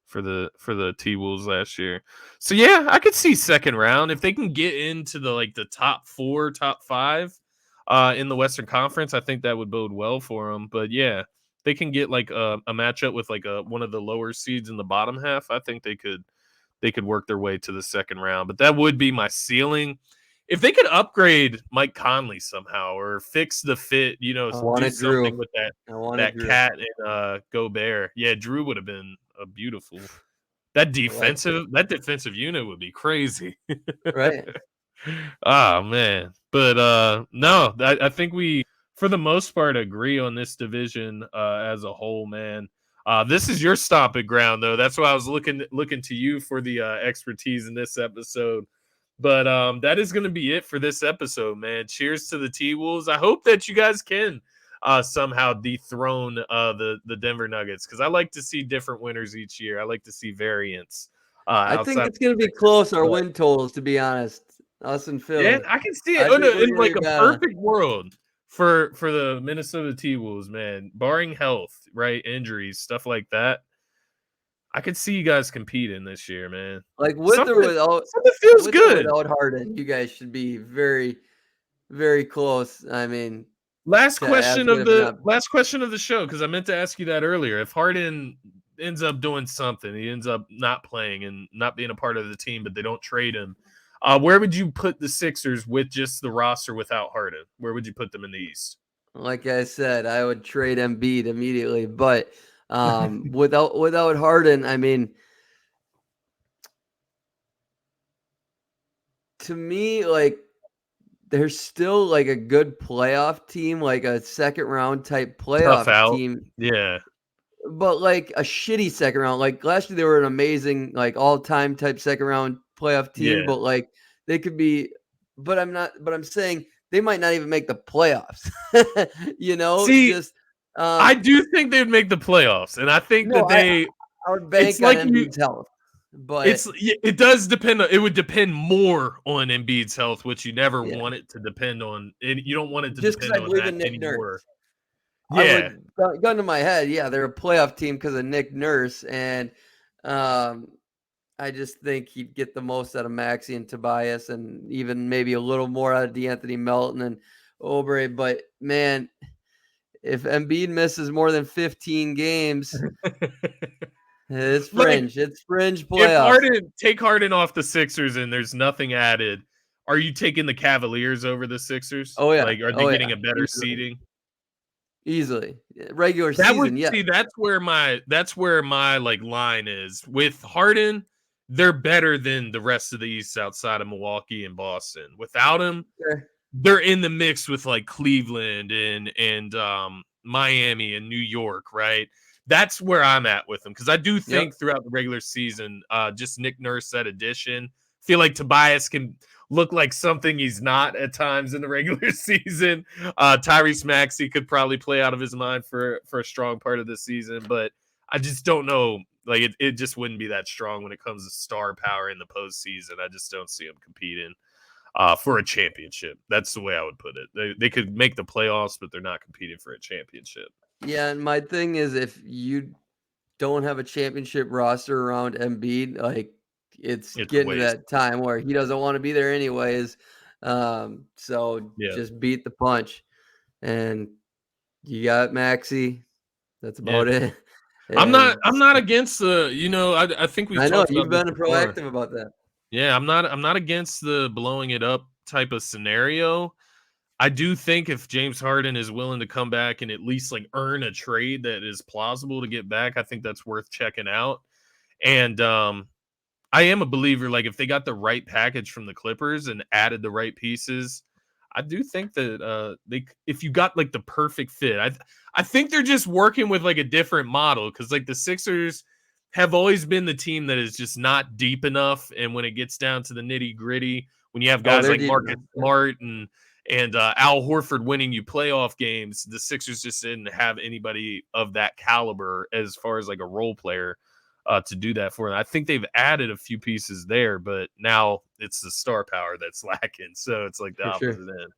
for the TWolves last year. So yeah, I could see second round if they can get into the top 4, top 5 in the Western Conference. I think that would bode well for them. But yeah, they can get a matchup with one of the lower seeds in the bottom half. I think they could work their way to the second round. But that would be my ceiling. If they could upgrade Mike Conley somehow or fix the fit, do something with that cat and Gobert. Yeah, Jrue would have been a beautiful. That defensive unit would be crazy. Right. Oh man. But no, I think we for the most part agree on this division as a whole, man. This is your stomping ground, though. That's why I was looking to you for the expertise in this episode. But that is going to be it for this episode, man. Cheers to the TWolves. I hope that you guys can somehow dethrone the Denver Nuggets because I like to see different winners each year. I like to see variance. I think it's going to be close, our win totals, to be honest. Us and Philly. Yeah, I can see it in a perfect world. For the Minnesota T-Wolves, man, barring health, right, injuries, stuff like that, I could see you guys competing this year, man. With or without, something feels good. Without Harden, you guys should be very, very close. I mean, last question of the show, because I meant to ask you that earlier. If Harden ends up doing something, he ends up not playing and not being a part of the team, but they don't trade him. Where would you put the Sixers with just the roster without Harden? Where would you put them in the East? Like I said, I would trade Embiid immediately, but without Harden, I mean, to me, they're still a good playoff team, a second round type playoff team. Yeah. But a shitty second round. Last year they were an amazing, all-time type second round playoff team, yeah. but they could be, but I'm saying they might not even make the playoffs. See, I do think they'd make the playoffs, and I think that they I would bank on Embiid's health. But it does depend. It would depend more on Embiid's health, which you never want it to depend on. You don't want it to depend on that anymore. Yeah, gun to my head. Yeah, they're a playoff team because of Nick Nurse, and I just think he'd get the most out of Maxey and Tobias, and even maybe a little more out of DeAnthony Melton and Oubre. But man, if Embiid misses more than 15 games, it's fringe. It's fringe playoffs. If take Harden off the Sixers and there's nothing added, are you taking the Cavaliers over the Sixers? Oh yeah. Are they getting a better seeding? Easily. Regular season, yeah. See, that's where my line is. With Harden, they're better than the rest of the East outside of Milwaukee and Boston. Without him, they're in the mix with Cleveland and Miami and New York, right? That's where I'm at with them because I do think throughout the regular season, just Nick Nurse, that addition, feel like Tobias can look like something he's not at times in the regular season. Tyrese Maxey could probably play out of his mind for a strong part of the season, but I just don't know. It just wouldn't be that strong when it comes to star power in the postseason. I just don't see them competing for a championship. That's the way I would put it. They could make the playoffs, but they're not competing for a championship. Yeah, and my thing is if you don't have a championship roster around Embiid, it's getting to that time where he doesn't want to be there anyways. Just beat the punch. And you got Maxey. That's about it. I'm not against the, I think we've I know you've been proactive about that. Yeah, I'm not against the blowing it up type of scenario, I do think if James Harden is willing to come back and at least like earn a trade that is plausible to get back, I think that's worth checking out. And I am a believer, like if they got the right package from the Clippers and added the right pieces, I do think that if you got like the perfect fit, I think they're just working with like a different model, because like the Sixers have always been the team that is just not deep enough, and when it gets down to the nitty gritty, when you have guys they're like deep Marcus enough. Smart and Al Horford winning you playoff games, the Sixers just didn't have anybody of that caliber as far as like a role player to do that for them. I think they've added a few pieces there, but now it's the star power that's lacking. So it's like the For opposite sure. end.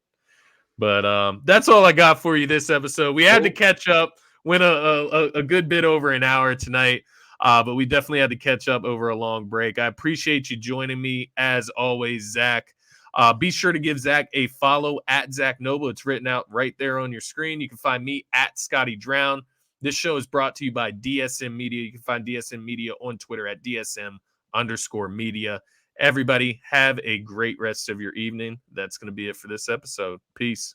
But that's all I got for you this episode. We had to catch up, went a good bit over an hour tonight, but we definitely had to catch up over a long break. I appreciate you joining me as always, Zach. Be sure to give Zach a follow at Zach Noble. It's written out right there on your screen. You can find me at Scotty Drown. This show is brought to you by DSM Media. You can find DSM Media on Twitter at DSM_media. Everybody have a great rest of your evening. That's going to be it for this episode. Peace.